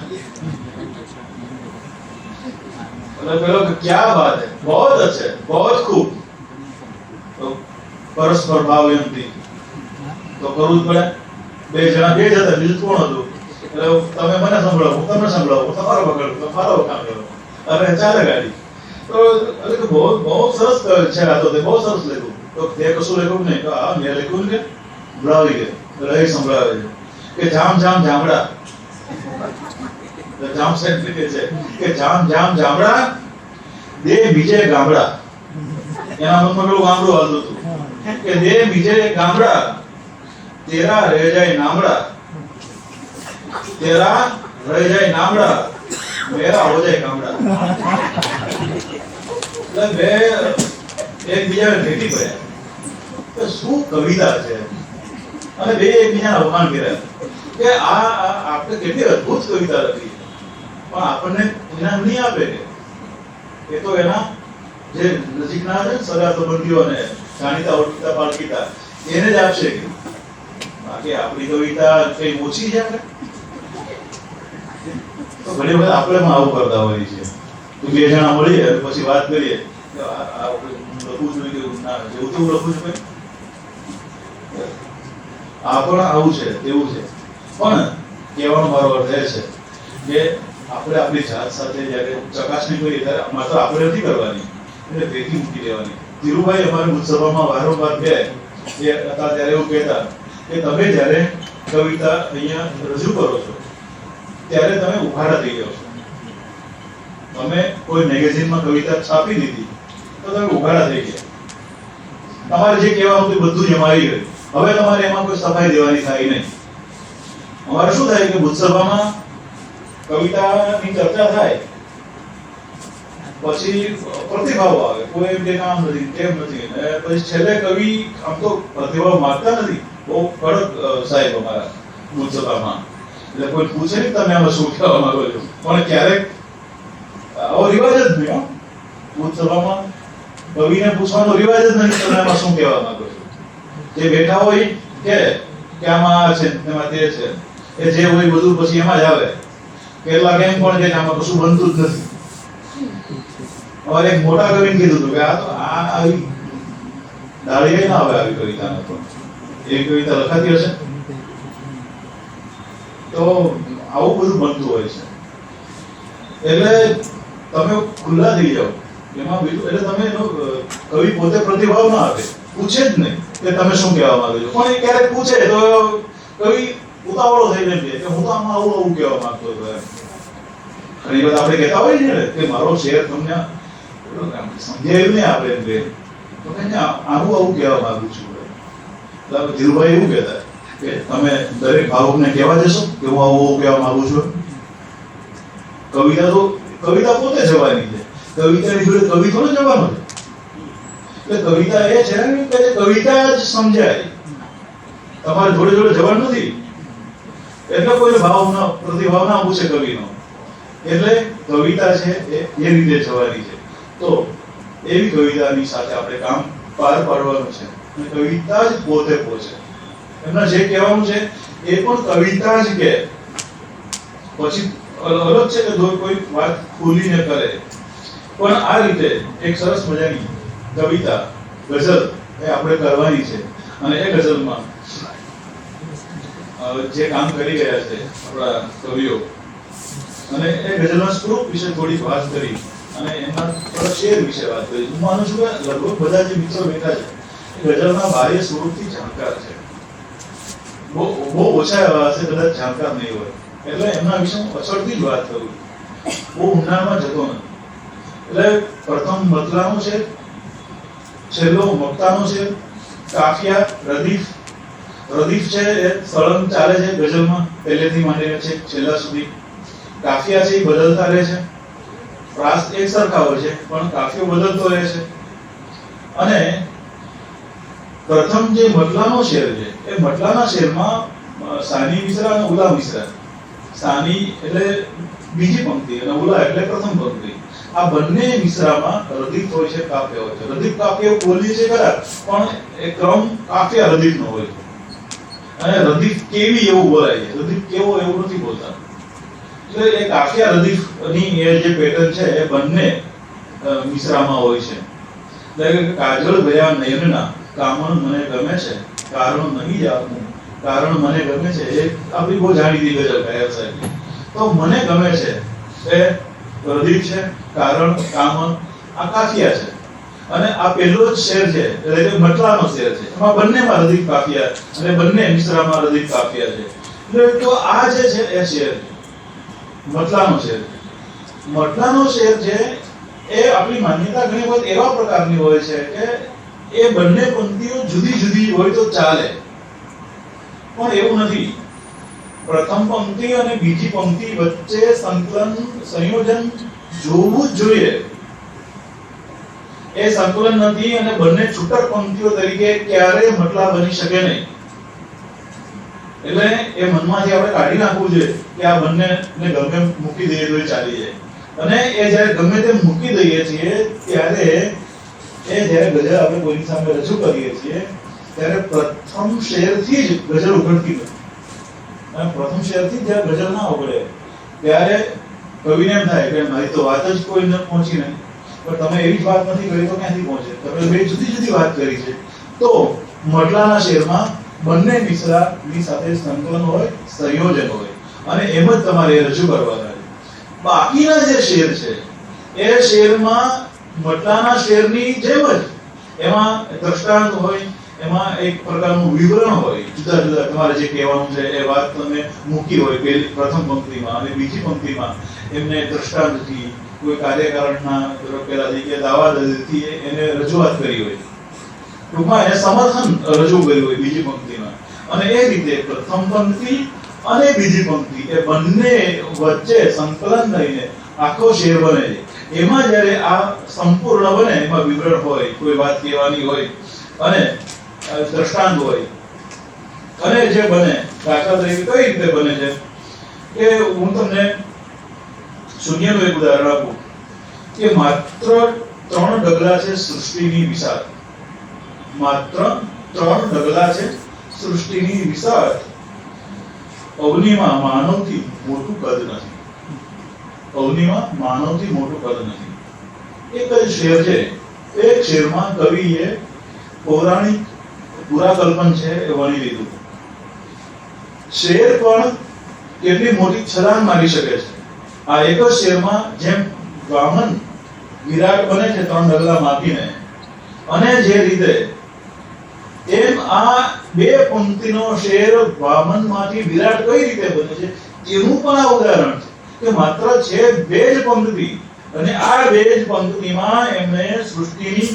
पेलो क्या बात है, बहुत अच्छे, बहुत खूब. तो परस्पर भाव एम थी तो करવું જ પડે. બે જણા બીજું કોણ હતું? એટલે તમે મને સંભળાવો, હું તમને સંભળાવું, હું તમારો વખાણ કરું, મારો વખાણ કરો અને ચાલે ગાડી. તો એટલે બહુ બહુ સરસ છે આ તો, બહુ સરસ લખ્યું. તો તે કશું લખ્યું નહીં? તો આ મેં લખ્યું ને કે સંભળાવી ગયે રહી સંભળાવે છે કે જામ જામ જામડા. જામ સાહેબ કહે છે કે જામ જામ જામડા દે બીજે ગામડા. એના મનમાં પેલું ગામડું હાલતું હતું કે દે બીજે ગામડા, તેરા રહે જાય નામડા, તેરા રહે જાય નામડા, મેરા હો જાય ગામડા. એટલે બે એકબીજાને ભેટી પડ્યા કે શું કવિતા છે, અને બે એકબીજાના વખાણ કર્યા કે આ આપણે કેટલી અદ્ભુત કવિતા લખી. પણ આપણને ઇનામ નહીં આપે કે એ તો એના જે નજીકના છે સગા સંબંધીઓ અને જાણીતા ઓળખીતા પાળખીતા એને જ આપશે કે બાકી આપણી કવિતા કઈ ઓછી છે. તો ઘણી વખત આપણે પણ આવું કરતા હોઈએ છીએ. તો બે જણા મળીએ પછી વાત કરીએ કે આ લખવું જોઈએ કે ના જેવું તેવું લખવું જોઈએ. આ પણ આવું છે તેવું છે. પણ કહેવાનો મારો અર્થ એ છે કે આપણે આપણી જાત સાથે જ્યારે ચકાસણી કરીએ ત્યારે માત્ર આપણે નથી કરવાની, એટલે ભેગી મૂકી દેવાની. ધીરુભાઈ અમારી ઉત્સવમાં વારંવાર બે હતા ત્યારે એવું કહેતા કે તમે જ્યારે કવિતા અહીંયા રજૂ કરો છો ત્યારે તમે ઉઘાડા થઈ જાઓ છો. તમે કોઈ મેગેઝિનમાં કવિતા છાપી દીધી તો તમે ઉઘાડા થઈ ગયા. તમારે જે કહેવાનું હતું બધું જ એમાં આવી ગયું. હવે તમારે એમાં કોઈ સફાઈ દેવાની થાય નહીં. અમારે શું થાય કે ઉત્સવમાં કવિતાની ચર્ચા થાય પછી પ્રતિભાવ આવે, કોઈ એમ કે આમ નથી તેમ નથી, અને પછી છેલ્લે કવિ આમ તો પ્રતિભાવ માંગતા નથી, બહુ કડક સાહેબ અમારા બુદ્ધસભામાં, એટલે કોઈ પૂછે નહીં તમે આમાં શું કહેવા માંગો છો, પણ ક્યારેક આવો રિવાજ જ નહીં. હો, બુદ્ધસભામાં કવિને પૂછવાનો રિવાજ જ નહીં તમે આમાં શું કહેવા માંગો છો. જે બેઠા હોય કે આમાં આ છે તેમાં તે છે, એ જે હોય બધું પછી એમાં જ આવે. કેટલાક એમ પણ કે આમાં કશું બનતું જ નથી. અમારે એક મોટા કવિને કીધું હતું કે આ તો આવી ડાળી ના આવે આવી કવિતાને, પણ એ કવિતા લખાતી હશે તો આવું બધું બનતું હોય છે. એટલે તમે ખુલ્લા થઈ જાઓ એમાં બીજું, એટલે તમે એનો કવિ પોતે પ્રતિભાવ ના આપે, પૂછે જ નહીં કે તમે શું કહેવા માંગો છો. પણ એ ક્યારેક પૂછે તો કવિ ઉતાવળો થઈને કહે કે હું તો આમાં આવું કહેવા માંગતો હતો. ઘણી વાર આપણે કહેતા હોય ને કે મારો શેર તમને સમજાયું નહીં, આપણે એમ કહે તો કે આવું કહેવા માંગુ છું. એટલે ધીરુભાઈ એવું કહેતા કે તમે દરેક ભાવુકને કહેવા દેશો કે હું આવું કહેવા માંગુ છું. કવિતા પોતે જવાની છે, કવિતાની જોડે કવિ થોડો જવાનો છે. એટલે કવિતા એ છે કે કવિતા જ સમજાય, તમારે જોડે જોડે જવાનું નથી. એટલે કોઈ પ્રતિભાવ ના પૂછે કવિનો. એટલે કવિતા છે એ રીતે જવાની છે. તો એવી કવિતાની સાથે આપણે કામ પાર પાડવાનું છે. અને કવિતા જ પોતે પહોંચે, એમના જે કહેવાનું છે એ પણ કવિતા જ કહે. પછી અલગ છે કે કોઈ વાત ખોલીને કરે, પણ આ રીતે એક સરસ મજાની કવિતા ગઝલ એ આપણે કરવાની છે. અને એ ગઝલમાં જે કામ કરી ગયા છે આપણા કવિઓ, અને એ ગઝલના સ્વરૂપ વિશે થોડી વાત કરી અને એના થોડા શેર વિશે વાત કરી. હું માનું છું કે લગભગ બધા જે મિત્રો બેઠા છે એ ગઝલના બાહ્ય સ્વરૂપથી જાણકાર છે. બહુ ઓછા એવા હશે કદાચ જાણકાર નહીં હોય, એટલે એમના વિશે હું અચળથી જ વાત કરું, બહુ ઊંડાણમાં જતો નથી. એટલે પ્રથમ મતલાનો છે, છેલ્લો મક્તાનો છે, કાફિયા, રદીફ. રદીફ છે એ સળંગ ચાલે છે ગઝલમાં, પહેલેથી માંડીને છે છેલ્લા સુધી. કાફિયા છે એ બદલતા રહે છે, પ્રાસ એક સરખા હોય છે પણ કાફિયો બદલતો રહે છે. અને પ્રથમ જે મતલાનો શેર છે એ મતલાના શેરમાં સાની મિશ્રા અને ઉલા મિશ્રા. સાની એટલે બીજી પંક્તિ અને ઉલા એટલે પ્રથમ પંક્તિ. આ બંને મિશ્રામાં રદીફ હોય છે, કાફિયા હોય છે. રદીફ કાફિયા બોલીએ છે ખરા, પણ એ ક્રમ કાફિયા રદીફનો હોય છે. અને રદીફ કેવી એવું બોલાય છે, રદીફ કેવો એવું નથી બોલતા. એટલે એ કાફિયા રદીફની એ જે પેટર્ન છે એ બંને મિશ્રામાં હોય છે. એટલે કે કાજળ ગયા નયનના કામણ મને ગમે છે, કારણ નહીં જાણવું કારણ મને ગમે છે. એ આપણી બહુ જાણીતી ગઝલ ગાયક સાહેબ. તો મને ગમે છે એ રદીફ છે, કારણ કામણ આ કાફિયા છે. અને આ પહેલો જ શેર છે એટલે કે મતલાનો શેર છે, એમાં બંનેમાં રદીફ કાફિયા અને બંને મિશ્રામાં રદીફ કાફિયા છે. એટલે તો આ જે છે એ શેર મતલાનો શેર. મતલાનો શેર છે એ આપણી માન્યતા ઘણી વખત એવા પ્રકારની હોય છે કે એ બંને પંક્તિઓ જુદી જુદી હોય તો ચાલે, પણ એવું નથી. પ્રથમ પંક્તિ અને બીજી પંક્તિ વચ્ચે સંકલન સંયોજન જોવું જ જોઈએ. એ સંકલન નથી અને બંને છૂટક પંક્તિઓ તરીકે ક્યારેય મતલા બની શકે નહીં. એટલે એ મનમાંથી આપણે કાઢી નાખવું જોઈએ કે આ બંનેને ગમે મૂકી દઈએ તો ચાલી જાય. અને એ જ્યારે ગમે તેમ મૂકી દઈએ છીએ ત્યારે એ જ્યારે ગઝલ આપણે કોઈની સામે રજૂ કરીએ છીએ ત્યારે પ્રથમ શેરથી જ ગઝલ ઉઘડતી નથી. અને પ્રથમ શેરથી જ્યારે ગઝલ ના ઉઘડે ત્યારે કવિને એમ થાય કે મારી તો વાત જ કોઈને પહોંચી નહીં. પણ તમે એવી જ વાત નથી કરી તો ક્યાંથી પહોંચે? તમે બે જુદી જુદી વાત કરી છે. તો મતલાના શેરમાં બંને મિશ્રાની સાથે સંકલન હોય, સંયોજન હોય અને એમ જ તમારે રજૂ કરવાના છે. બાકીના જે શેર છે એ શેરમાં મતલાના શેરની જેમ જ એમાં દ્રષ્ટાંત હોય, એમાં એક પ્રકારનું વિવરણ હોય, જુદા જુદા તમારે જે કહેવાનું છે એ વાત તમે મૂકી હોય પ્રથમ પંક્તિમાં અને બીજી પંક્તિમાં એમને દ્રષ્ટાંતથી કોઈ કાર્યકારણના પેલા જગ્યાએ દાવાદથી એને રજૂઆત કરી હોય, ટૂંકમાં એને સમર્થન રજૂ કર્યું હોય બીજી પંક્તિમાં. અને એ રીતે પ્રથમ પંક્તિ અને બીજી પંક્તિ એ બંને વચ્ચે સંકલન થઈને આખો શેર બને છે. એમાં જ્યારે આ સંપૂર્ણ બને, એમાં વિવરણ હોય, કોઈ વાત કહેવાની હોય અને દ્રષ્ટાંત હોય અને જે બને, દાખલા તરીકે કઈ રીતે બને છે કે હું તમને શૂન્યનું એક ઉદાહરણ આપું કે માત્ર 3 ડગલા છે સૃષ્ટિની વિશાળ, માત્ર 3 ડગલા છે સૃષ્ટિની વિશાળ, અવનીમાં માનવથી મોટું કદ નથી, અવનીમાં માનવથી મોટું કદ નથી. એક જ શેર છે, એક શેરમાં કવિએ પૌરાણિક પુરાકલ્પન છે એ વણી લીધું. શેર પણ કેટલી મોટી છલાંગ મારી શકે છે. આ એક જ શેરમાં જેમ વામન વિરાટ બને છે 3 ડગલા માપીને, અને જે રીતે એમ આ 2 પંક્તિનો શેર વામનમાંથી વિરાટ કઈ રીતે બને છે તેનું પણ આ ઉદાહરણ છે કે માત્ર છે 2 જ પંક્તિ, અને આ 2 જ પંક્તિમાં એમને સૃષ્ટિની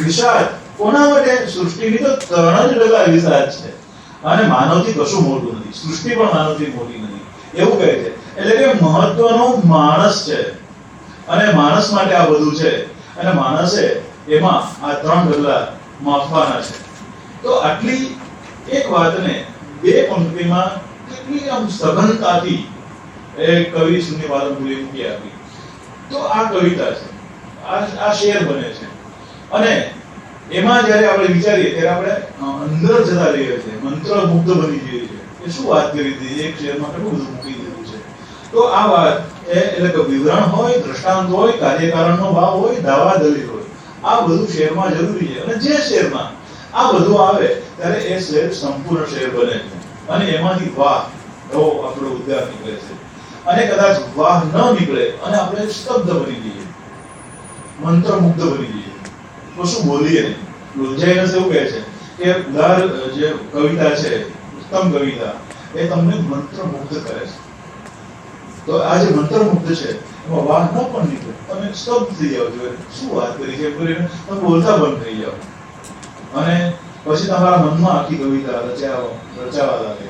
વિશાળ, કોના માટે? સૃષ્ટિની તો 3 જ ડગલા વિશાળ છે અને માનવથી કશું મોટું નથી, સૃષ્ટિ પણ માનવથી મોટી નથી, એવું કહે છે. એટલે કે મહત્વનો માણસ છે અને માણસ માટે આ બધું છે, અને માણસે એમાં આ 3 ડગલા માપવાના છે. તો આટલી એક વાતને 2 પંક્તિમાં કેટલી આમ સઘનતાથી એ કવિ શૂન્ય પાલનપુરીએ મૂકી આપી. તો આ કવિતા છે, આ શેર બને છે, અને એમાં જ્યારે આપણે વિચારીએ ત્યારે આપણે અંદર જતા રહીએ છીએ, મંત્રમુગ્ધ બની જઈએ છીએ કે શું વાત કરી હતી, એક શેરમાં કેટલું બધું મૂકી દીધું છે. તો આ વાત એટલે કે વિવરણ હોય, દ્રષ્ટાંત હોય, કાર્યકારણનો ભાવ હોય, દાવા દલીલ હોય, આ બધું શેરમાં જરૂરી છે. અને જે શેરમાં આ બધું આવે ત્યારે એ શેર સંપૂર્ણ શેર બને છે, અને એમાંથી વાહ એવો આપણો ઉદ્ગાર નીકળે છે. અને કદાચ વાહ ન નીકળે અને આપણે સ્તબ્ધ બની જઈએ, મંત્રમુગ્ધ બની જઈએ, તો શું બોલીએ નહીં. લોજાઈનસ એવું કહે છે કે ઉદાર જે કવિતા છે, ઉત્તમ કવિતા, એ તમને મંત્રમુગ્ધ કરે છે. તો આ જે મંત્રમુગ્ધ છે એમાં વાહ ન પણ નીકળે, તમે સ્તબ્ધ થઈ જાવ છો, શું વાત કરી છે કરીને તમે બોલતા બંધ થઈ જાવ, અને પછી તમારા મનમાં આખી કવિતા રચાવા લાગે.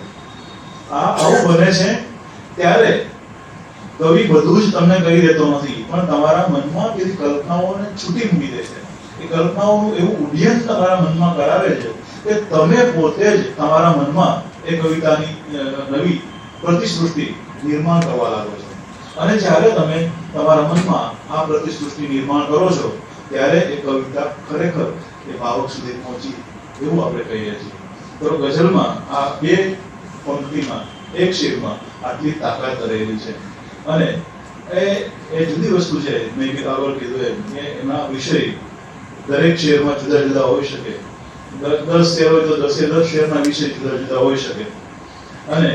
આવું બને છે ત્યારે કવિ બધું જ તમને કહી દેતો નથી, પણ તમારા મનમાં પેલી કલ્પનાઓને છૂટી મૂકી દે છે. એ કલ્પનાઓનું એવું ઉડ્ડયન તમારા મનમાં કરાવે છે કે તમે પોતે જ તમારા મનમાં એ કવિતાની નવી પ્રતિસૃષ્ટિ નિર્માણ કરવા લાગો છો. અને જ્યારે તમે તમારા મનમાં આ પ્રતિસૃષ્ટિ નિર્માણ કરો છો ત્યારે એ કવિતા ખરેખર એ ભાવક સુધી પહોંચી, એવું આપણે કહીએ છીએ. તો ગઝલમાં આ 2 પંક્તિમાં, એક શેરમાં આટલી તાકાત રહેલી છે. અને એ જુદી વસ્તુ છે. મેં આગળ કીધું એમ કે એના વિષય દરેક શેરમાં જુદા જુદા હોઈ શકે. 10 શેર હોય તો 10 શેરના વિષય જુદા જુદા હોઈ શકે, અને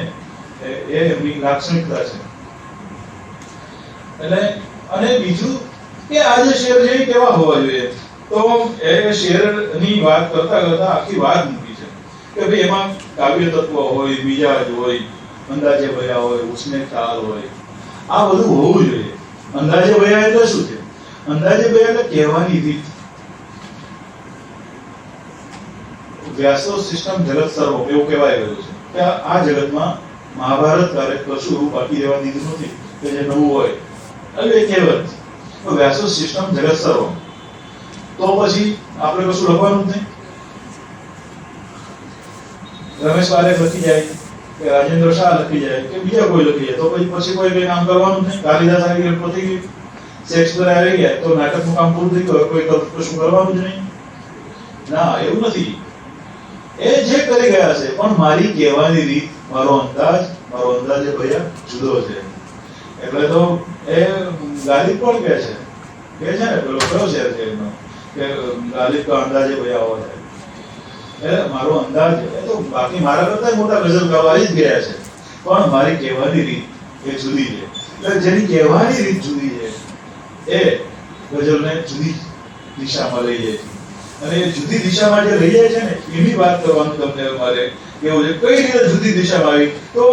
એ એમની લાક્ષણિકતા છે. એટલે અને બીજું કે આ જે શેર છે એ કેવા હોવા જોઈએ, તો એ શેરની વાત કરતા કરતા આખી વાત મૂકી છે કે ભાઈ એમાં કાવ્ય તત્વ હોય, મિજાજ હોય, અંદાજે ભયા હોય, ઉષ્ણે ખ્યાલ હોય, આ બધું હોવું જોઈએ. અંદાજે ભયા એટલે શું છે? અંદાજે ભયા એટલે કહેવાની રીત. વ્યાસો સિસ્ટમ જગત સર્વ એવું કહેવાય ગયું છે કે આ જગતમાં મહાભારત કાર્ય કશું એવું બાકી રહેવા દીધું નથી કે જે નવું હોય. એટલે એ કહેવત તો વ્યાસો સિસ્ટમ જગત સર્વ, તો પછી આપણે કશું લખવાનું જ નહીં. રમેશ પારેખ લખી જાય કે રાજેન્દ્ર શાહ લખી જાય કે બીજા કોઈ લખી જાય, તો પછી કોઈ કઈ કામ કરવાનું જ નહીં. કાલિદાસ આવી ગયા, પતી ગયું. શેક્સપિયર આવી ગયા તો નાટકનું કામ પૂરું થઈ ગયું, કોઈ કશું કરવાનું જ નહીં. ના, એવું નથી. એ જે કરી ગયા છે, પણ મારી કહેવાની રીત, મારો અંદાજ એ ભૈયા જુદો છે. એટલે તો એ ગાલિબ પણ કહે છે ને, પેલો કયો શેર છે એનો કે ગાલિબ કા અંદાજે ભૈયા હોય છે. એટલે મારો અંદાજ એ તો બાકી મારા કરતા મોટા ગઝલકારો આવી જ ગયા છે, પણ મારી કહેવાની રીત એ જુદી છે. એટલે જેની કહેવાની રીત જુદી છે એ ગઝલને જુદી દિશામાં લઈ જાય છે. અને એ જુદી દિશામાં જે લઈ જાય છે ને, એની વાત કરવાનું તમને મારે કેવું છે. કઈ રીતે જુદી દિશામાં આવી? તો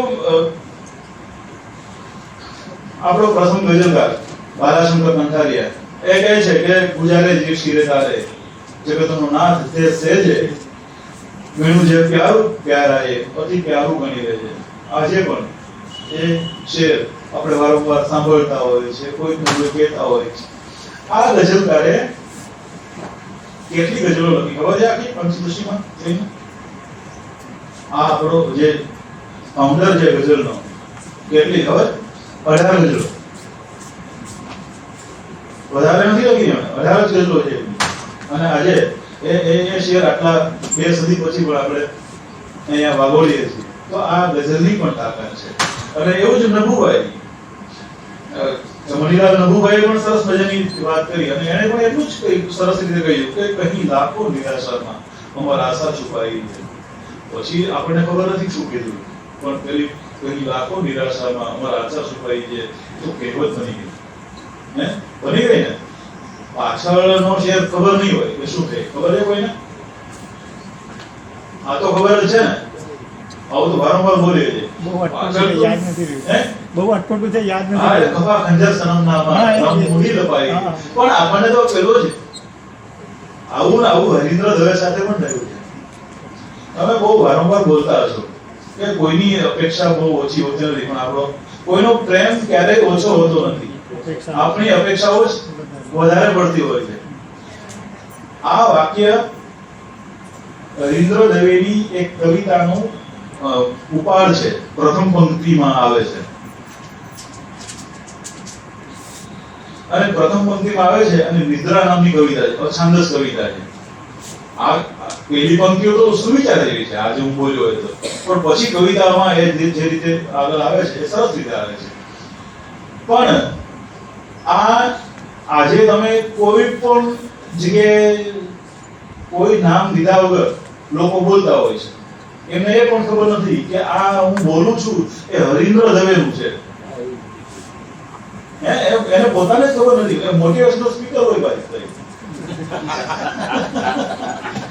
આપણો પ્રથમ ગઝલકાર બાલાશંકર કંઠારિયા એ કહે છે કે ગુજારે જીવ શિરે તારે જગતનો નાથ તે સેજે ગણું જે પ્યારું પ્યારા એ અતિ પ્યારું ગણી રહે છે. આજે પણ એ શેર આપણે વારંવાર સાંભળતા હોય છે, કોઈ કહેતા હોય આ ગઝલકારે કેટલી ગઝલો લખી ખબર છે આખી પંચદશીમાં જઈને? આ આપણો જે ફાઉન્ડર છે ગઝલનો, કેટલી ખબર? 18 ગઝલો. વધારે નથી લખી એમણે, 18 જ ગઝલો છે એમની. અને આજે એ શેર આટલા 2 સદી પછી પણ આપણે અહીંયા વાગોળીએ છીએ. તો આ ગઝલની પણ તાકાત છે. અને એવું જ નભુભાઈ, મણિલાલ નભુભાઈએ પણ સરસ મજાની વાત કરી અને એણે પણ એટલું જ સરસ રીતે કહ્યું કે કહી લાખો નિરાશામાં અમારી આશા છુપાઈ છે. પછી આપણને ખબર નથી શું કીધું, પણ પેલી કહી લાખો નિરાશામાં અમારી આશા છુપાઈ છે તો કહેવત બની ગઈ. હે, બની ગઈ ને? પાછળનો શેર ખબર નહીં હોય કે શું કહે, ખબર છે કોઈને? આ તો ખબર જ છે ને, આવું તો વારંવાર બોલીએ છીએ. યાદ નથી રહ્યું. બહુ અટપટું છે, યાદ નથી હા, રહ્યું. ખભા ખંજર સનમનામાં રમ મૂડી લપાઈ. હા. પણ આપણને તો પેલો જ આવું ને આવું હરીન્દ્ર દવે સાથે પણ થયું છે. તમે બહુ વારંવાર બોલતા હશો કે કોઈની અપેક્ષા બહુ ઓછી હોતી નથી, પણ આપણો કોઈનો પ્રેમ ક્યારેય ઓછો હોતો નથી. આપણી અપેક્ષાઓ જ વધારે પડતી હોય છે. આ વાક્ય હરીન્દ્ર દવેની એક કવિતાનું ઉપાડ છે, પ્રથમ પંક્તિમાં આવે છે. અને પ્રથમ પંક્તિમાં આવે છે અને નિદ્રા નામની કવિતા છે, અછાંદસ કવિતા છે. આ પહેલી પંક્તિઓ તો સુવિચાર જેવી છે, આજે હું બોલ્યો હોય તો, પણ પછી કવિતામાં એ જે રીતે આગળ આવે છે એ સરસ રીતે આવે છે. પણ આજે તમે કોઈ પણ જગ્યાએ કોઈ નામ લીધા વગર લોકો બોલતા હોય છે. એમને એ પણ ખબર નથી કે આ હું બોલું છું એ હરીન્દ્ર દવેનું છે. એને પોતાને જ ખબર નથી. મોટિવેશનલ સ્પીકર હોય ભાઈ,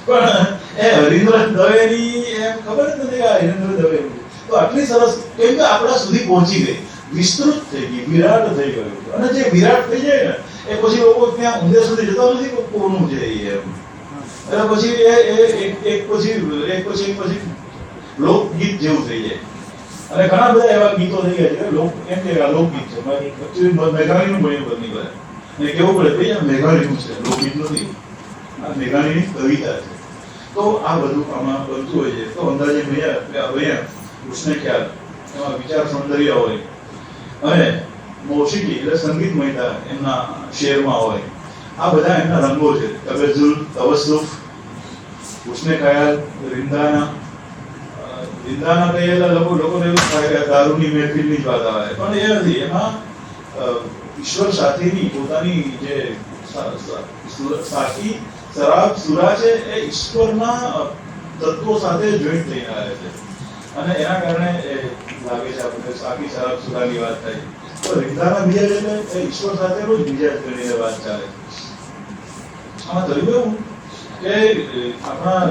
પણ એ હરીન્દ્ર દવેની એમ ખબર જ નથી કે હરીન્દ્ર દવેનું. તો આટલી સરસ કેમ કે આપણા સુધી પહોંચી ગઈ, વિસ્તૃત થઈ ગઈ, વિરાટ થઈ ગયું. અને જે વિરાટ થઈ જાય ને એ પછી લોકો ત્યાં ઊંધે સુધી જતા નથી કે કોનું છે એમ. એટલે પછી એક પછી લોકગીત જેવું થઈ જાય. અને ઘણા બધા એવા ગીતો થઈ ગયા છે એમ કે આ લોકગીત છે. એકચ્યુઅલી મેઘાણીનું બન્યું બની પડે ને કેવું પડે ભાઈ આ મેઘાણીનું છે, લોકગીત નથી. આ મેઘાણીની કવિતા છે. તો આ બધું આમાં બનતું હોય છે. તો અંદાજે ભૈયા કૃષ્ણ ખ્યાલ, એમાં વિચાર સૌંદર્ય હોય અને મોસીકી એટલે સંગીતમયતા એમના શેરમાં હોય. આ બધા એમના રંગો છે. તબેઝુલ, તવસ્સુફ, કૃષ્ણ ખ્યાલ, રિંદાના કહેલા લોકોને એવું થાય કે દારૂની મહેફિલની જ વાત આવે, પણ એ નથી. એમાં ઈશ્વર સાથેની પોતાની જે સાકી શરાબ સુરા છે એ ઈશ્વરના તત્વો સાથે જોઈન્ટ થઈને આવે છે. અને એના કારણે એ લાગે છે આપણે સાકી શરાબ સુરાની વાત થાય. તો રીંધાના બીજા એટલે ઈશ્વર સાથેનો જ બીજા કરીને વાત ચાલે. આમાં થયું એવું કે આપણા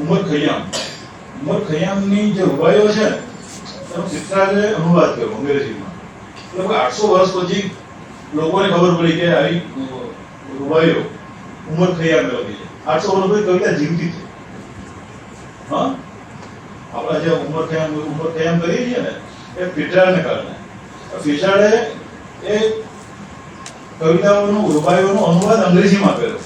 ઉમર ખૈયામની જે રૂબાઈઓ છે એનો ચિત્રાએ અનુવાદ કર્યો અંગ્રેજીમાં. એટલે 800 વર્ષ પછી લોકોને ખબર પડી કે આવી રૂબાઈઓ ઉમર ખૈયામે લખી છે. 800 વર્ષ પછી કવિતા જીવતી છે. હા, આપણા જે ઉમર ખૈયામ કરીએ છીએ ને એ ફિટરાળને કારણે. ફિટરાળે એ કવિતાઓનો રૂબાઈઓનો અનુવાદ અંગ્રેજીમાં કર્યો.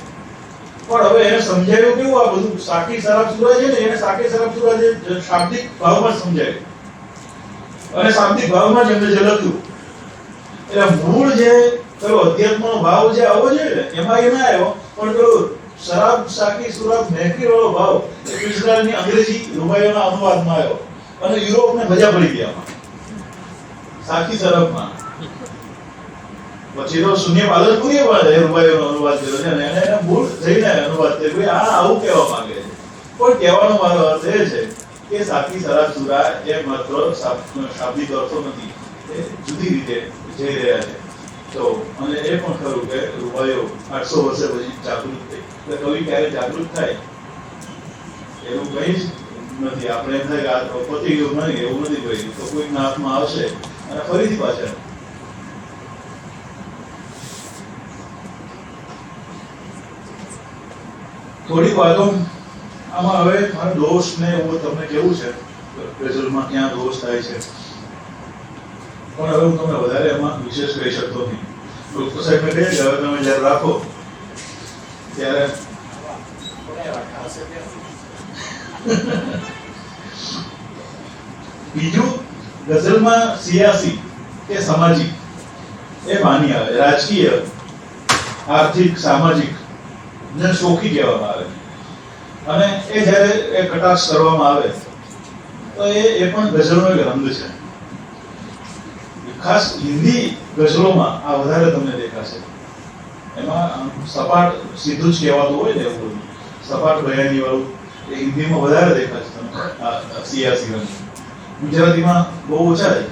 પણ હવે એને સમજાયું કેવું, આ બધું સાકી શરાબ સુરા છે ને એને સાકી શરાબ સુરા જે શાબ્દિક ભાવમાં સમજાયું અને શાબ્દિક ભાવમાં જ એમને જે લખ્યું. એટલે મૂળ જે પેલો અધ્યાત્મનો ભાવ જે આવો છે ને એમાં એ ના આવ્યો, પણ પેલો શરાબ સાકી સુરાબ મહેફિલ વાળો ભાવ એ ઇઝરાયલની અંગ્રેજી રૂબાઈઓના અનુવાદમાં આવ્યો અને યુરોપને મજા પડી ગઈ આમાં સાકી શરાબમાં. પછી તો શૂન્ય પાલનપુરીએ પણ રૂબાઈઓનો અનુવાદ કર્યો છે અને એને મૂળ જઈને અનુવાદ કર્યો કે આ આવું કહેવા માંગે છે. પણ કહેવાનો મારો અર્થ એ છે કે સાકી શરાબ સુરા એ માત્ર શાબ્દિક અર્થો નથી, એ જુદી રીતે જઈ રહ્યા છે. તો અને એ પણ ખરું કે રૂબાઈઓ 800 વર્ષે પછી જાગૃત થઈ. એટલે કવિ ક્યારે જાગૃત થાય એવું કઈ જ નથી. આપણે એમ થાય કે આ પતી ગયું નહીં, એવું નથી કહ્યું. તો કોઈકના હાથમાં આવશે અને ફરીથી પાછળ થોડી વાતો આમાં. હવે મારે દોષ ને એવું તમને કેવું છે ગઝલમાં ક્યાં દોષ થાય છે, પણ હવે હું તમને વધારે એમાં વિશેષ કહી શકતો નથી. ડોક્ટર સાહેબને કહીએ કે હવે તમે જ્યારે રાખો ત્યારે બીજું ગઝલમાં સિયાસી કે સામાજિક એ માની આવે, રાજકીય, આર્થિક, સામાજિક ને શોખી કહેવામાં આવે અને એ જ્યારે એ કટાક્ષ કરવામાં આવે તો એ પણ ગઝલનો એક રંગ છે. ખાસ હિન્દી ગઝલોમાં આ વધારે તમને દેખાશે. એમાં સપાટ સીધું જ કહેવાતું હોય ને, એવું સપાટ બયાની વાળું એ હિન્દીમાં વધારે દેખાશે તમને આ સિયાસી રંગ. ગુજરાતીમાં બહુ ઓછા છે,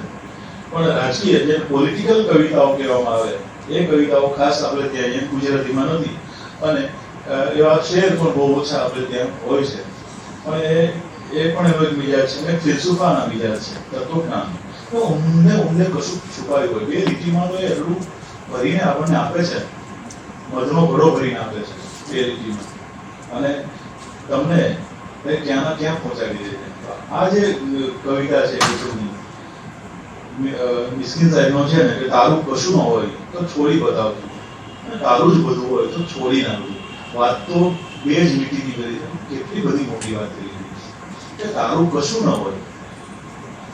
પણ રાજકીય જે પોલિટિકલ કવિતાઓ કહેવામાં આવે એ કવિતાઓ ખાસ આપણે ત્યાં અહીંયા ગુજરાતીમાં નથી અને એવા શેર પણ બહુ ઓછા આપણે ત્યાં હોય છે. પણ એ પણ એનો એક મિજાજ છે અને ફિલસૂફાના મિજાજ છે, તત્વજ્ઞાન. તો ઊંડે કશું છુપાયું હોય, બે લીટીમાં તો એ એટલું ભરીને આપણને આપે છે, મધનો ઘડો ભરીને આપે છે બે લીટીમાં અને તમને ક્યાંના ક્યાં પહોંચાડી દે છે. આ જે કવિતા છે મિસ્કિન સાહેબનો છે ને કે તારું કશું ન હોય તો છોડી બતાવતું, તારું જ બધું હોય તો છોડી નાખતું. વાત તો બે જ લીટીની કરી છે, કેટલી બધી મોટી વાત કરી કે તારું કશું ન હોય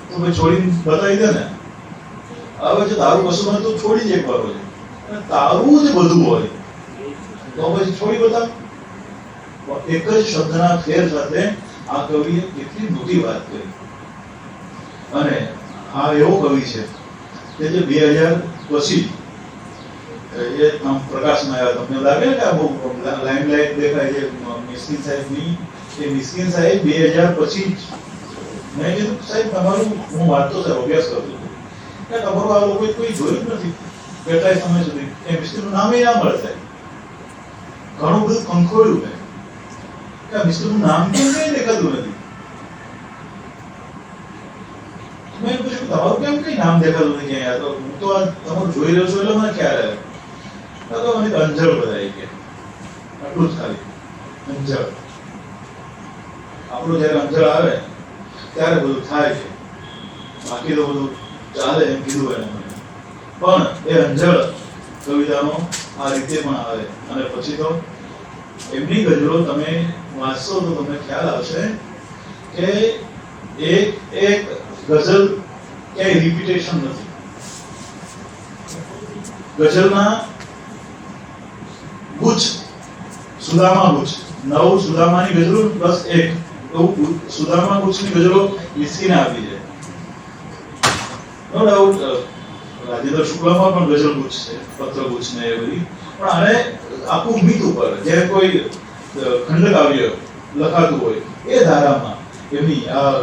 તો ભાઈ છોડીને બતાવી દે ને. હવે જો તારું કશું હોય તો છોડી જ એક વાર હોય, અને તારું જ બધું હોય તો પછી છોડી બતાવ. એક જ શબ્દના ફેર સાથે આ કવિએ કેટલી મોટી વાત કરી. અને આ એવો કવિ છે કે જે 2000 પછી એ આમ પ્રકાશમાં આવ્યા. તમને લાગે ને કે આ બહુ લાઇમલાઇટ દેખાય છે મિસ્કિન સાહેબની. એ મિસ્કિન સાહેબ 2000 પછી જ મેં કીધું સાહેબ તમારું, હું વાંચતો સાહેબ અભ્યાસ કરતો હતો કે તમારું આ લોકોએ કોઈ જોયું જ નથી કેટલાય સમય સુધી. એ મિસ્કિનનું નામ ના મળે સાહેબ. ઘણું બધું ખંખોડ્યું મેં કે આ મિસ્કિનનું નામ કેમ કઈ દેખાતું નથી. મેં પૂછ્યું તમારું કેમ કઈ નામ દેખાતું નથી ક્યાંય? તો હું તો આ તમારું જોઈ રહ્યો છું એટલે મને ખ્યાલ આવ્યો. તો મને અંજળ બધાઈ કે આટલું જ ખાલી અંજળ. આપણું જયારે અંજળ આવે ત્યારે બધું થાય છે, બાકી તો બધું ચાલે એમ કીધું એને મને. પણ એ અંજળ કવિતાનો આ રીતે પણ આવે. અને પછી તો એમની ગઝલો તમે વાંચશો તો તમને ખ્યાલ આવશે કે એક ગઝલ ક્યાંય રિપીટેશન નથી. ગઝલના ગુચ્છ, સુદામા ગુચ્છ, 9 સુદામાની ગઝલો પ્લસ 1 એવું સુદામા ગુચ્છની ગઝલો મિસ્કિને આપી છે. નો ડાઉટ રાજેન્દ્ર શુક્લમાં પણ ગઝલ ગુચ્છ છે, પત્ર ગુચ્છ ને એ બધી. પણ આને આખું મિત ઉપર જ્યારે કોઈ ખંડકાવ્ય લખાતું હોય એ ધારામાં એમની આ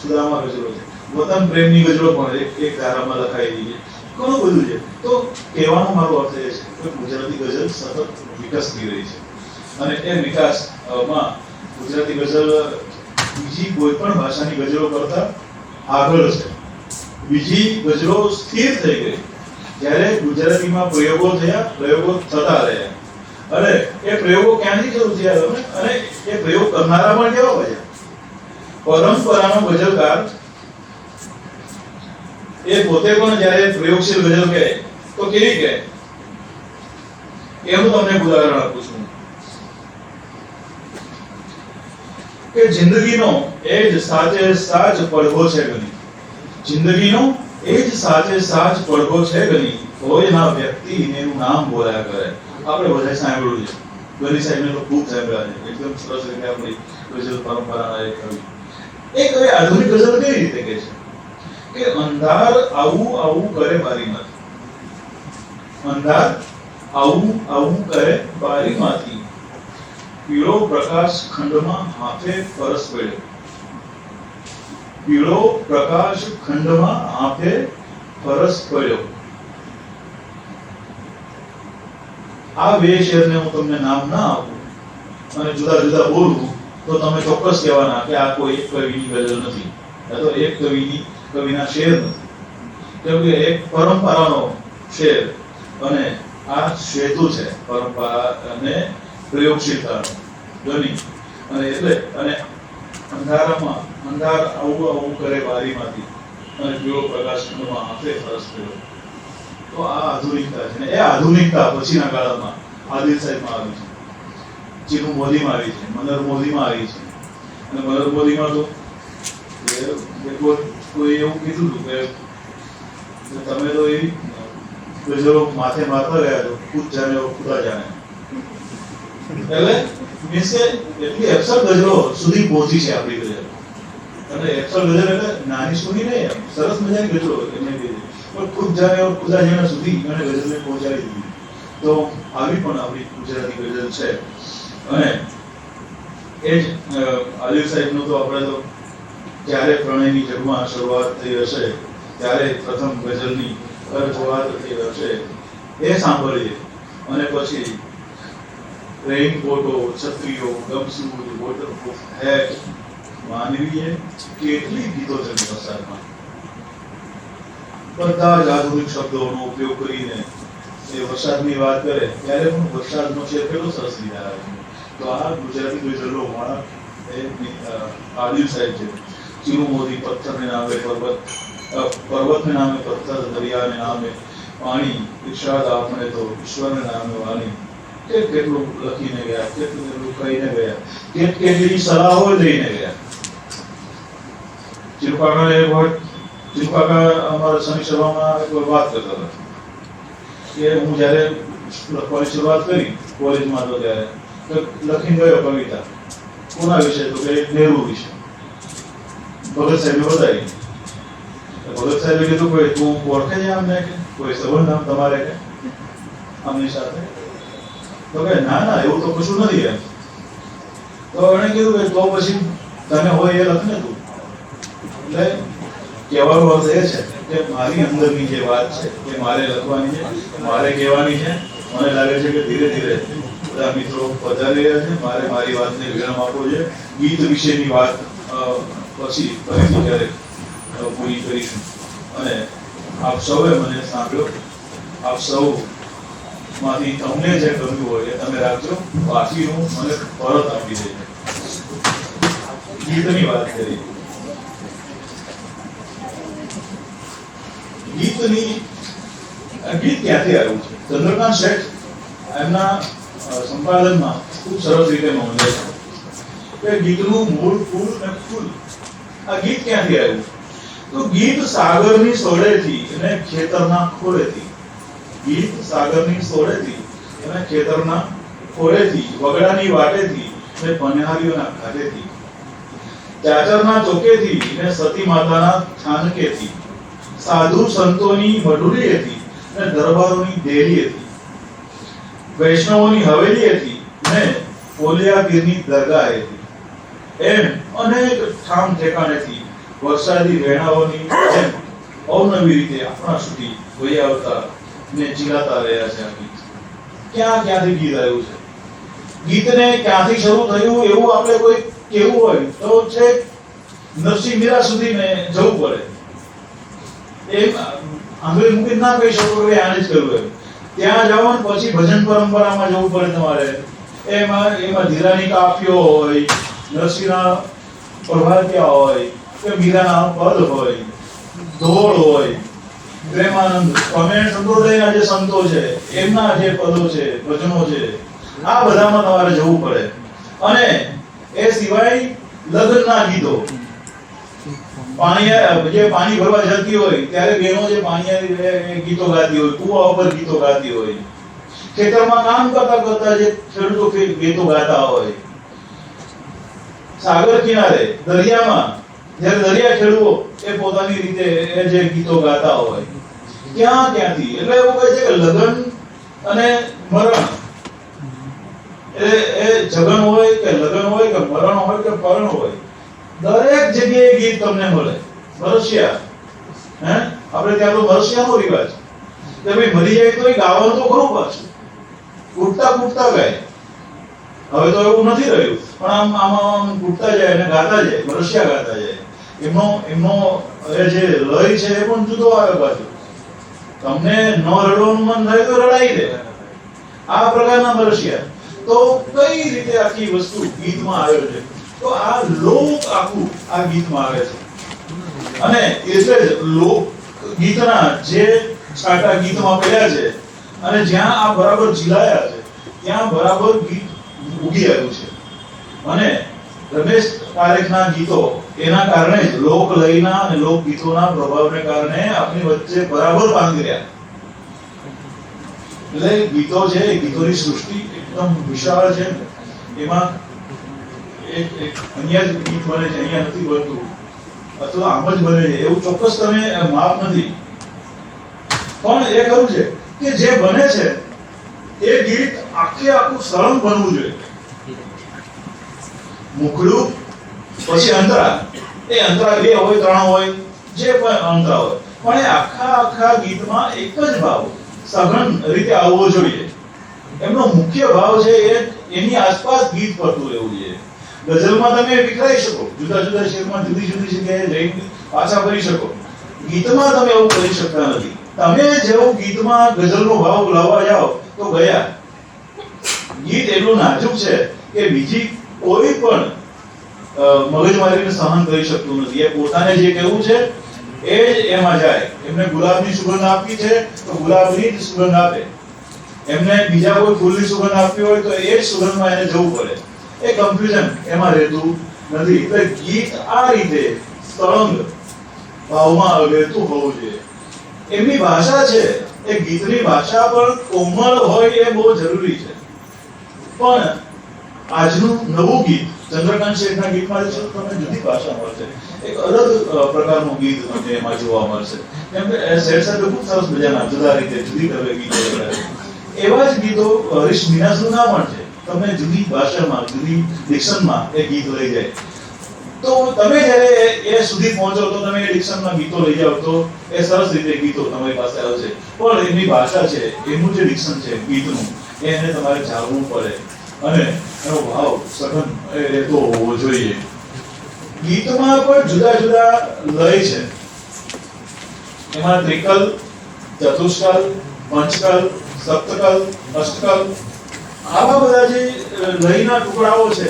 સુદામા ગઝલો છે. વતન પ્રેમની ગઝલો પણ એક ધારામાં લખાયેલી છે. ઘણું બધું છે. તો કહેવાનો મારો અર્થ એ છે કે ગુજરાતી ગઝલ સતત વિકસતી રહી છે અને એ વિકાસમાં ગુજરાતી ગઝલ બીજી કોઈ પણ ભાષાની ગઝલો કરતા આગળ છે. બીજી ગઝલો સ્થિર થઈ ગઈ જ્યારે ગુજરાતીમાં પ્રયોગો થયા, પ્રયોગો થતા રહ્યા. અને એ પ્રયોગો ક્યાંથી શરૂ થયા અને એ પ્રયોગ કરનારા પણ કેવા હોય? પરંપરાનો ગઝલકાર એ પોતે પણ જ્યારે પ્રયોગશીલ ગઝલ કહે તો કેવી કહે એનું તમને ઉદાહરણ આપું છું કે જિંદગીનો એ જ સાચે સાચ પડઘો છે ગની. જિંદગીનો એ જ સાચે સાચ પડઘો છે ગની, કોઈ ના વ્યક્તિ એનું નામ બોલ્યા કરે. આપણે બધા સાંભળ્યું છે, ગની સાહેબને તો ખૂબ સાંભળ્યા છે. એકદમ સરસ રીતે આપણી ગઝલ પરંપરાના એક કવિ. એક હવે આધુનિક ગઝલ કઈ રીતે કહે છે કે અંધાર આવું આવું કરે બારીમાંથી, અંધાર આવું આવું કરે બારીમાંથી, પીળો પ્રકાશ ખંડમાં હાથે પરસ પડ્યો, પીળો પ્રકાશ ખંડમાં હાથે પરસ પડ્યો. આ બે શેરને હું તમને નામ ના આપું અને જુદા જુદા બોલું તો તમે ચોક્કસ કહેવાના કે આ કોઈ એક કવિની ગઝલ નથી, આ તો એક કવિના શેર નથી. કેમ કે એક પરંપરાનો શેર અને આ સેતુ છે પરંપરા અને પ્રયોગશીલતાનો ગની. અને એટલે અને અંધારામાં અંધાર આવું આવું કરે બારીમાંથી અને પીળો પ્રકાશ ખંડમાં હાથે ફરસ પડ્યો. તો આ આધુનિકતા છે ને એ આધુનિકતા પછીના કાળમાં આદિલ સાહેબમાં આવી છે, ચીનુ મોદીમાં આવી છે, મનર મોદીમાં આવી છે. અને મનર મોદીમાં તો કોઈ એવું કીધું હતું કે તમે તો એવી ગઝલો માથે મારતા રહ્યા છો, ખુદ જાણે ખુદા જાણે. એટલે મીન્સ કે એટલી અક્ષર ગઝલો સુધી પહોંચી છે આપણી ગઝલ. અને અક્ષર ગઝલ એટલે નાની સુની નહીં, એમ સરસ મજાની ગઝલો એમને કીધી, પણ ખુદ જાણે ખુદા જાણે સુધી એને ગઝલને પહોંચાડી દીધી. તો આવી પણ આપણી ગુજરાતી ગઝલ છે. અને એ જ આદિલ સાહેબનું તો આપણે તો જ્યારે પ્રણયની જગમાં શરૂઆત થઈ હશે ત્યારે પ્રથમ ગઝલની શરૂઆત થઈ હશે એ સાંભળીએ. અને પછી રેઇનકોટો, છત્રીઓ, ગમસૂટ, વોટરપ્રૂફ હેટ, માનવીએ કેટલી ગીતો છે વરસાદમાં. બધા જ આધુનિક શબ્દોનો ઉપયોગ કરીને એ વરસાદની વાત કરે ત્યારે પણ વરસાદનો શેર કેટલો સરસ વિચાર આવે. તો આ ગુજરાતી ગઝલો વાળા એ આદિલ સાહેબ છે. ચીનુ મોદી, પથ્થરને નામે પર્વત, પર્વતને નામે પથ્થર, દરિયાને નામે પાણી, ઈર્ષાદ આપણે તો ઈશ્વરને નામે વાણી. કેટલું લખીને ગયા, કેટલું કહીને ગયા, કેટલી સલાહો લઈને ગયા. ચિરુકાકા અમારા શનિ સભામાં વાત કરતા હતા કે હું જ્યારે લખવાની શરૂઆત કરી કોલેજમાં તો ત્યારે લખીને ગયો કવિતા. કોના વિશે? તો કે નહેરુ વિશે. ભગત સાહેબે બતાવી. ભગત સાહેબે કીધું કોઈ તું ઓળખે છે આમને, કોઈ સંબંધ આમ તમારે કે આમની સાથે? તો કે ના ના એવું તો કશું નથી એમ. તો એણે કીધું કે તો પછી તને હોય એ લખ ને તું. એટલે કહેવાનો અર્થ એ છે કે મારી અંદરની જે વાત છે એ મારે લખવાની છે, મારે કહેવાની છે. મને લાગે છે કે ધીરે ધીરે બધા મિત્રો પધારી રહ્યા છે. મારે મારી વાતને વિરામ આપવો છે. ગીત વિશેની વાત પછી ફરીથી ક્યારેક પૂરી કરીશું. અને આપ સૌએ મને સાંભળ્યો. આપ સૌ માંથી તમને જે ગમ્યું હોય એ તમે રાખજો, બાકીનું મને પરત આપી દેજો. ગીતની વાત કરી. ગીત ક્યાંથી આવ્યું છે? ચંદ્રકાંત શેઠ એમના સંપાદનમાં ખૂબ સરસ રીતે નોંધે છે કે ગીતનું મૂળ ફૂલ અને ફૂલ. આ ગીત ક્યાંથી આવ્યું? તો ગીત સાગરની સોડેથી અને ખેતરના ખોળેથી, ગીત સાગરની સોડેથી અને ખેતરના ખોળેથી, વગડાની વાટેથી અને પન્હારીઓના ખાતેથી, ચાચરના ચોકેથી અને સતી માતાના થાનકેથી, સાધુ સંતોની મઢુલીએથી અને દરબારોની દેરીએથી, વૈષ્ણવોની હવેલીએથી અને પોલિયા પીરની દરગાહેથી, એમ અનેક ઠામ ઠેકાણેથી વરસાદી વેણાઓની જેમ અવનવી રીતે આપણા સુધી વહી આવતા ને ચીલાતા રહ્યા છે. આ ગીત ક્યાંથી ગીત આવ્યું છે? ગીતને ક્યાંથી શરૂ થયું એવું આપણે કોઈ કેવું હોય તો છે નરસિંહ મીરા સુધી ને જવું પડે. એમ આંગળી મૂકી ના કહી શકો કે આને જ કર્યું એમ. ત્યાં જાઓ ને પછી ભજન પરંપરામાં જવું પડે તમારે. એમાં ધીરાની કાફીઓ હોય, નરસિંહના પ્રભાતિયા હોય, કે મીરાના પદ હોય, ધોળ હોય, પ્રેમાનંદ સ્વામિનારાયણ સંપ્રદાયના જે સંતો છે એમના જે પદો છે, ભજનો છે, આ બધામાં તમારે જવું પડે. અને એ સિવાય લગ્નના ગીતો, પાણી ભરવા જતી હોય ત્યારે બહેનો જે પાણી ગીતો ગાતી હોય, કુવા ઉપર ગીતો ગાતી હોય, ખેતરમાં કામ કરતા કરતા જે ખેડૂતો ગીતો ગાતા હોય, સાગર કિનારે દરિયામાં જ્યારે દરિયા ખેડૂતો એ પોતાની રીતે એ જે ગીતો ગાતા હોય. ક્યાંથી? એટલે એવું કહે છે કે લગ્ન અને મરણ, એ જગન હોય કે લગ્ન હોય કે મરણ હોય કે પરણ હોય, દરેક જગ્યાએ ગીત તમને મળે. મરશિયા, આપણે ત્યાં તો મરશિયાનો રિવાજ કે ભાઈ મરી જાય તો ગાવાનું તો ખરું, પાછું કૂટતા ગાય. હવે તો એવું નથી રહ્યું, પણ આમ કૂટતા જાય અને ગાતા જાય, મરશિયા ગાતા જાય. એમનો એ જે લય છે એ પણ જુદો આવે પાછું. તમને ન રડવાનું મન થાય તો રડાઈ દે, આ પ્રકારના મરશિયા. તો કઈ રીતે આખી વસ્તુ ગીતમાં આવે છે? તો આ લોક આખું આ ગીતમાં આવે છે. અને એટલે જ લોક ગીતના જે છાંટા ગીતમાં પડ્યા છે અને જ્યાં આ બરાબર ઝીલાયા છે ત્યાં બરાબર ગીત ઉગી આવ્યું છે. અને રમેશ પારેખના ગીતો એના કારણે જ લોકલયના અને લોકગીતોના પ્રભાવને કારણે આપણી વચ્ચે બરાબર બાંધી રહ્યા. એટલે ગીતો છે, ગીતોની સૃષ્ટિ એકદમ વિશાળ છે. એમાં એક અહીંયા જ ગીત બને છે, અહીંયા નથી બનતું, અથવા આમ જ બને છે એવું ચોક્કસ તમે માપ નથી. પણ એ ખરું છે કે જે બને છે એ ગીત આખે આખું સળંગ બનવું જોઈએ. મુખડું પછી અંતરા, એ અંતરા 2 હોય 3 હોય જે પણ અંતરા હોય, પણ એ આખા ગીતમાં એક જ ભાવ સઘન રીતે આવવો જોઈએ. એમનો મુખ્ય ભાવ છે એ એની આસપાસ ગીત ફરતું રહેવું જોઈએ. ગઝલમાં તમે વિખરાઈ શકો, જુદા જુદા શેરમાં જુદી જુદી જગ્યાએ જઈને પાછા ફરી શકો. ગીતમાં તમે એવું કરી શકતા નથી. તમે જેવું ગીતમાં ગઝલનો ભાવ લાવવા જાઓ તો ગયા. ગીત એટલું નાજુક છે કે બીજી કોઈ પણ મગજમારીને સહન કરી શકતું નથી. એ પોતાને જે કહેવું છે એ જ એમાં જાય. એમને ગુલાબની સુગંધ આપવી છે તો ગુલાબની જ સુગંધ આપે. એમને બીજા કોઈ ફૂલની સુગંધ આપવી હોય તો એ જ સુગંધમાં એને જવું પડે. એ કન્ફ્યુઝન એમાં રહેતું નથી. એટલે ગીત આ રીતે સળંગ ભાવમાં વહેતું હોવું જોઈએ. એમની ભાષા છે, એ ગીતની ભાષા પણ કોમળ હોય એ બહુ જરૂરી છે. પણ આજનું નવું ગીત ચંદ્રકાંત શેઠના ગીતમાં જો તમને જુદી ભાષા મળશે, એક અલગ પ્રકારનું ગીત તમને એમાં જોવા મળશે. કેમ કે શેઠ સાહેબ ખૂબ સરસ મજાના જુદા રીતે જુદી કરે ગીતો લગાવે. એવા જ ગીતો હરીશ મીનાસુના પણ છે. તમને જુદી ભાષામાં જુદી ડિક્શનમાં એ ગીત લઈ જાય. તો તમે જ્યારે એ સુધી પહોંચો તો તમે એ ડિક્શનમાં ગીતો લઈ જાઓ તો એ સરસ રીતે ગીતો તમારી પાસે આવશે. પણ એમની ભાષા છે, એનું જે ડિક્શન છે ગીતનું, એને તમારે જાણવું પડે અને એનો ભાવ સઘન રહેતો હોવો જોઈએ. ગીતમાં પણ જુદા જુદા લય છે. એમાં ત્રિકલ, ચતુષ્કલ, પંચકલ, સપ્તકલ, અષ્ટકલ, આવા બધા જે લયના ટુકડાઓ છે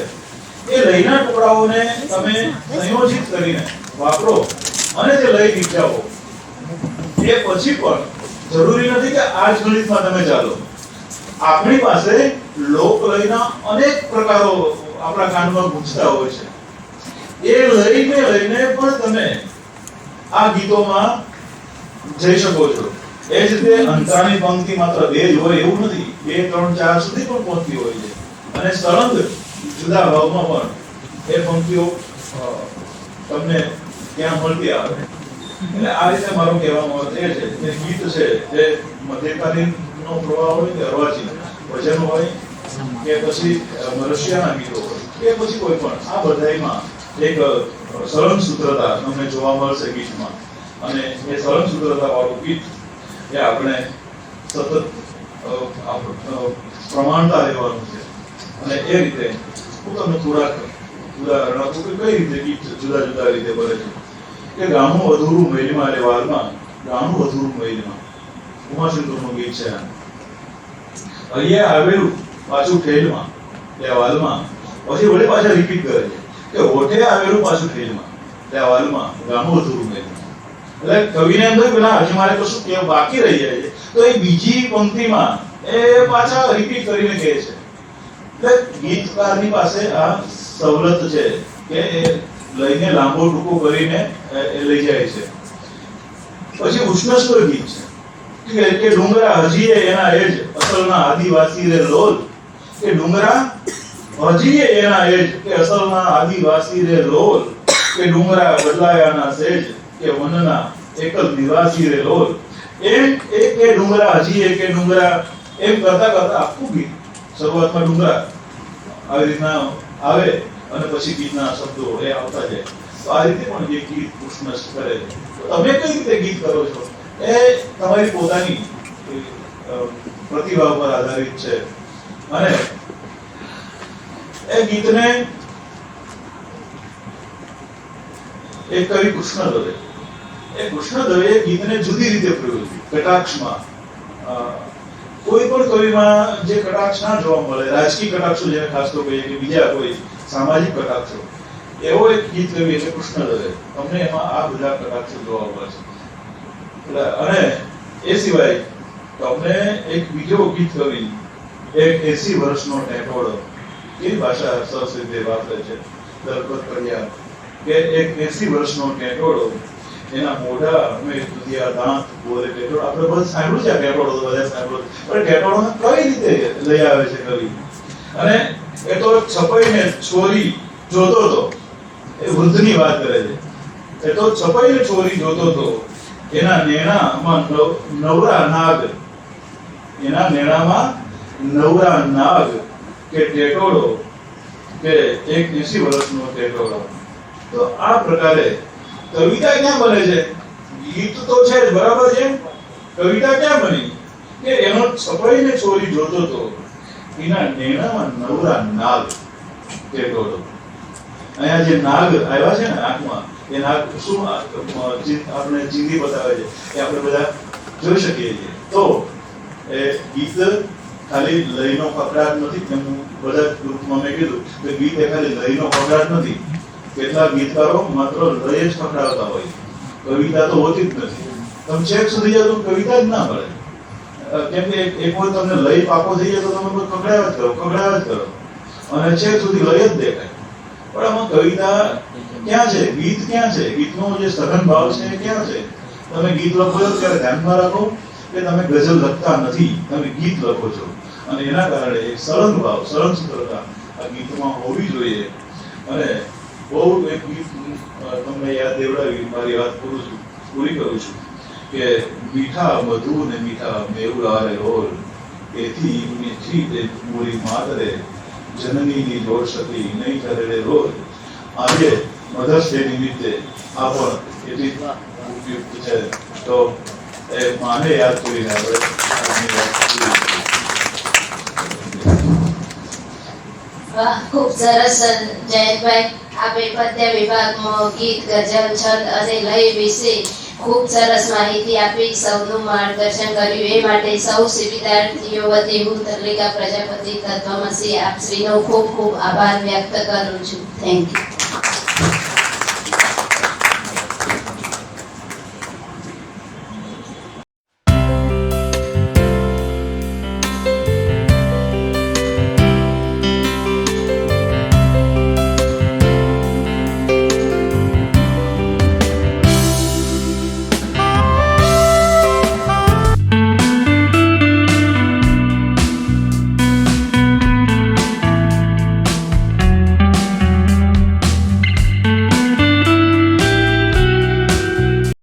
એ લયના ટુકડાઓને તમે સંયોજિત કરીને વાપરો અને જે લય વિકસાવો. એ પછી પણ જરૂરી નથી કે આ જ ગણિતમાં તમે ચાલો. આપણી પાસે લોકલયના અનેક પ્રકારો આપણા કાનમાં ગૂંજતા હોય છે. એ લઈને પણ તમે આ ગીતોમાં જઈ શકો છો. એ જ રીતે અંતરાની પંક્તિ માત્ર 2 જ હોય એવું નથી. 2, 3, 4 સુધી પણ પહોંચતી હોય છે. અને સળંગ જુદા ભાવમાં પણ એ પંક્તિઓ તમને ત્યાં મળતી આવે. એટલે આ રીતે મારો કહેવાનો અર્થ એ છે કે ગીત છે જે મધ્યકાલીનનો પ્રભાવ હોય કે અર્વાચીન ભજન હોય કે પછી રશિયાના ગીતો હોય કે પછી કોઈ પણ, આ બધાયમાં એક સળંગ સૂત્રતા તમને જોવા મળશે ગીતમાં. અને એ સળંગ સૂત્રતા વાળું ગીત એ આપણે સતત પ્રમાણતા રહેવાનું છે. અને એ રીતે હું તમને થોડાક ઉદાહરણ આપું કે કઈ રીતે ગીત જુદા જુદા રીતે બને છે. કે ગામું અધૂરું મહિલમાં એટલે વાલમાં, ગામું અધૂરું મહિલમાં ઉમાશંકરનું ગીત છે. અહીંયા આવેલું પાછું ઠેલમાં એટલે વાલમાં, પછી વળી પાછા રિપીટ કરે છે કે હોઠે આવેલું પાછું ઠેલમાં એટલે વાલમાં, ગામું અધૂરું મહિલમાં. એટલે કવિને અંદર પેલા હજી મારે કશું કેવું બાકી રહી જાય છે તો એ બીજી પંક્તિમાં એ પાછા રિપીટ કરીને કહે છે. એટલે ગીતકારની પાસે આ સવલત છે કે એ લઈને લાંબો ટૂંકો કરીને લઈ જાય છે. પછી ઉષ્ણસ્વર ગીત છે કે ડુંગરા હજીએ એના એજ અસલના આદિવાસી રે લોલ. કે ડુંગરા હજીએ એના એજ કે અસલના આદિવાસી રે લોલ. કે ડુંગરા બદલાયાના સેજ કે વનના એકલ નિવાસી રે લોલ. એમ એક કે ડુંગરા હજીએ કે ડુંગરા એમ કરતા કરતા આખું ગીત શરૂઆતમાં ડુંગરા આવી રીતના આવે અને પછી ગીતના શબ્દો એ આવતા જાય. તો આ રીતે પણ જે ગીત ઉષ્ણ કરે છે. તો તમે કઈ રીતે ગીત કરો છો એ તમારી પોતાની પ્રતિભા પર આધારિત છે. અને એ ગીતને એક કવિ કૃષ્ણદવે, એ કૃષ્ણદવે ગીતને જુદી રીતે પ્રયોજ્યું. કટાક્ષમાં કોઈ પણ કવિમાં જે કટાક્ષ ના જોવા મળે, રાજકીય કટાક્ષો જેને ખાસ તો કહીએ કે બીજા કોઈ સામાજિક કટાક્ષો, એવો એક ગીત કવિ એટલે કૃષ્ણદવે. તમને એમાં આ બધા કટાક્ષો જોવા મળે છે. અને એ સિવાય તમને એક બીજો ગીત કવિ એક 80 વર્ષનો ટેટોડો એ ભાષા સરસ રીતે વાપરે છે દલપત કર્યા કે એક 80 વર્ષનો ટેટોડો એના મોઢા અમે દુધિયા દાંત બોલે ટેટોડો આપણે બધું સાંભળ્યું છે ટેટોડો તો બધા સાંભળ્યું પણ ટેટોડોને કઈ રીતે લઈ આવે છે કવિ અને એ તો છપાઈને છોરી જોતો હતો એ વૃદ્ધની વાત કરે છે એ તો છપાઈને છોરી જોતો હતો એના નેણામાં નવરા નાગ એના નેણામાં નવરા નાગ કે ટેટોડો કે એક 80 વર્ષનો ટેટોડો તો આ પ્રકારે કવિતા ક્યાં બને છે ગીત તો છે જ બરાબર છે કવિતા ક્યાં બની કે એનો છપાઈને છોરી જોતો હતો એના નેણામાં નવરા નાગ ટેટોડો અહીંયા જે નાગ આવ્યા છે ને આંખમાં એ નાગ શું આપણે ચીંધી બતાવે છે એ આપણે બધા જોઈ શકીએ છીએ તો એ ગીત ખાલી લયનો કકડાટ નથી કે હું બધા ગ્રુપમાં મેં કીધું કે ગીત એ ખાલી લયનો કકડાટ નથી કેટલાક ગીતકારો માત્ર લય જ કકડાવતા હોય કવિતા તો હોતી જ નથી તમે છેક સુધી જાઓ તો કવિતા જ ના મળે કેમ કે એક વાર તમને લય પાકો થઈ જાય તો તમે કકડાયા જ કરો અને છેક સુધી લય જ દેખાય પણ આમાં કવિતા ક્યાં છે ગીત ક્યાં છે ગીતનો જે સઘન ભાવ છે એ ક્યાં છે તમે ગીત લખો છો ત્યારે ધ્યાનમાં રાખો કે તમે ગઝલ લખતા નથી તમે ગીત લખો છો અને એના કારણે એક સળંગ ભાવ સળંગ સૂત્રતા આ ગીતમાં હોવી જોઈએ અને બહુ એક ગીત તમને યાદ દેવડાવી મારી વાત પૂરી કરું છું કે મીઠા મધુ ને મીઠા મેવડારે રોલ એથી મીઠી તે પૂરી માતરે જનનીની જોડ શકી નહીં કરે રોજ આજે મધર્સ ડે નિમિત્તે આ પણ એટલી ઉપયુક્ત છે તો એ માને યાદ કરીને આપણે આજની વાત પૂરી કરીએ. વાહ, ખૂબ સરસ જયંતભાઈ. આપે પદ્ય વિભાગમાં ગીત, ગઝલ, છંદ અને લય વિશે ખૂબ સરસ માહિતી આપી, સૌનું માર્ગદર્શન કર્યું. એ માટે સૌ વિદ્યાર્થીઓ વતી હું તરલિકા પ્રજાપતિ તત્વમસી આપશ્રીનો ખૂબ ખૂબ આભાર વ્યક્ત કરું છું. Thank you.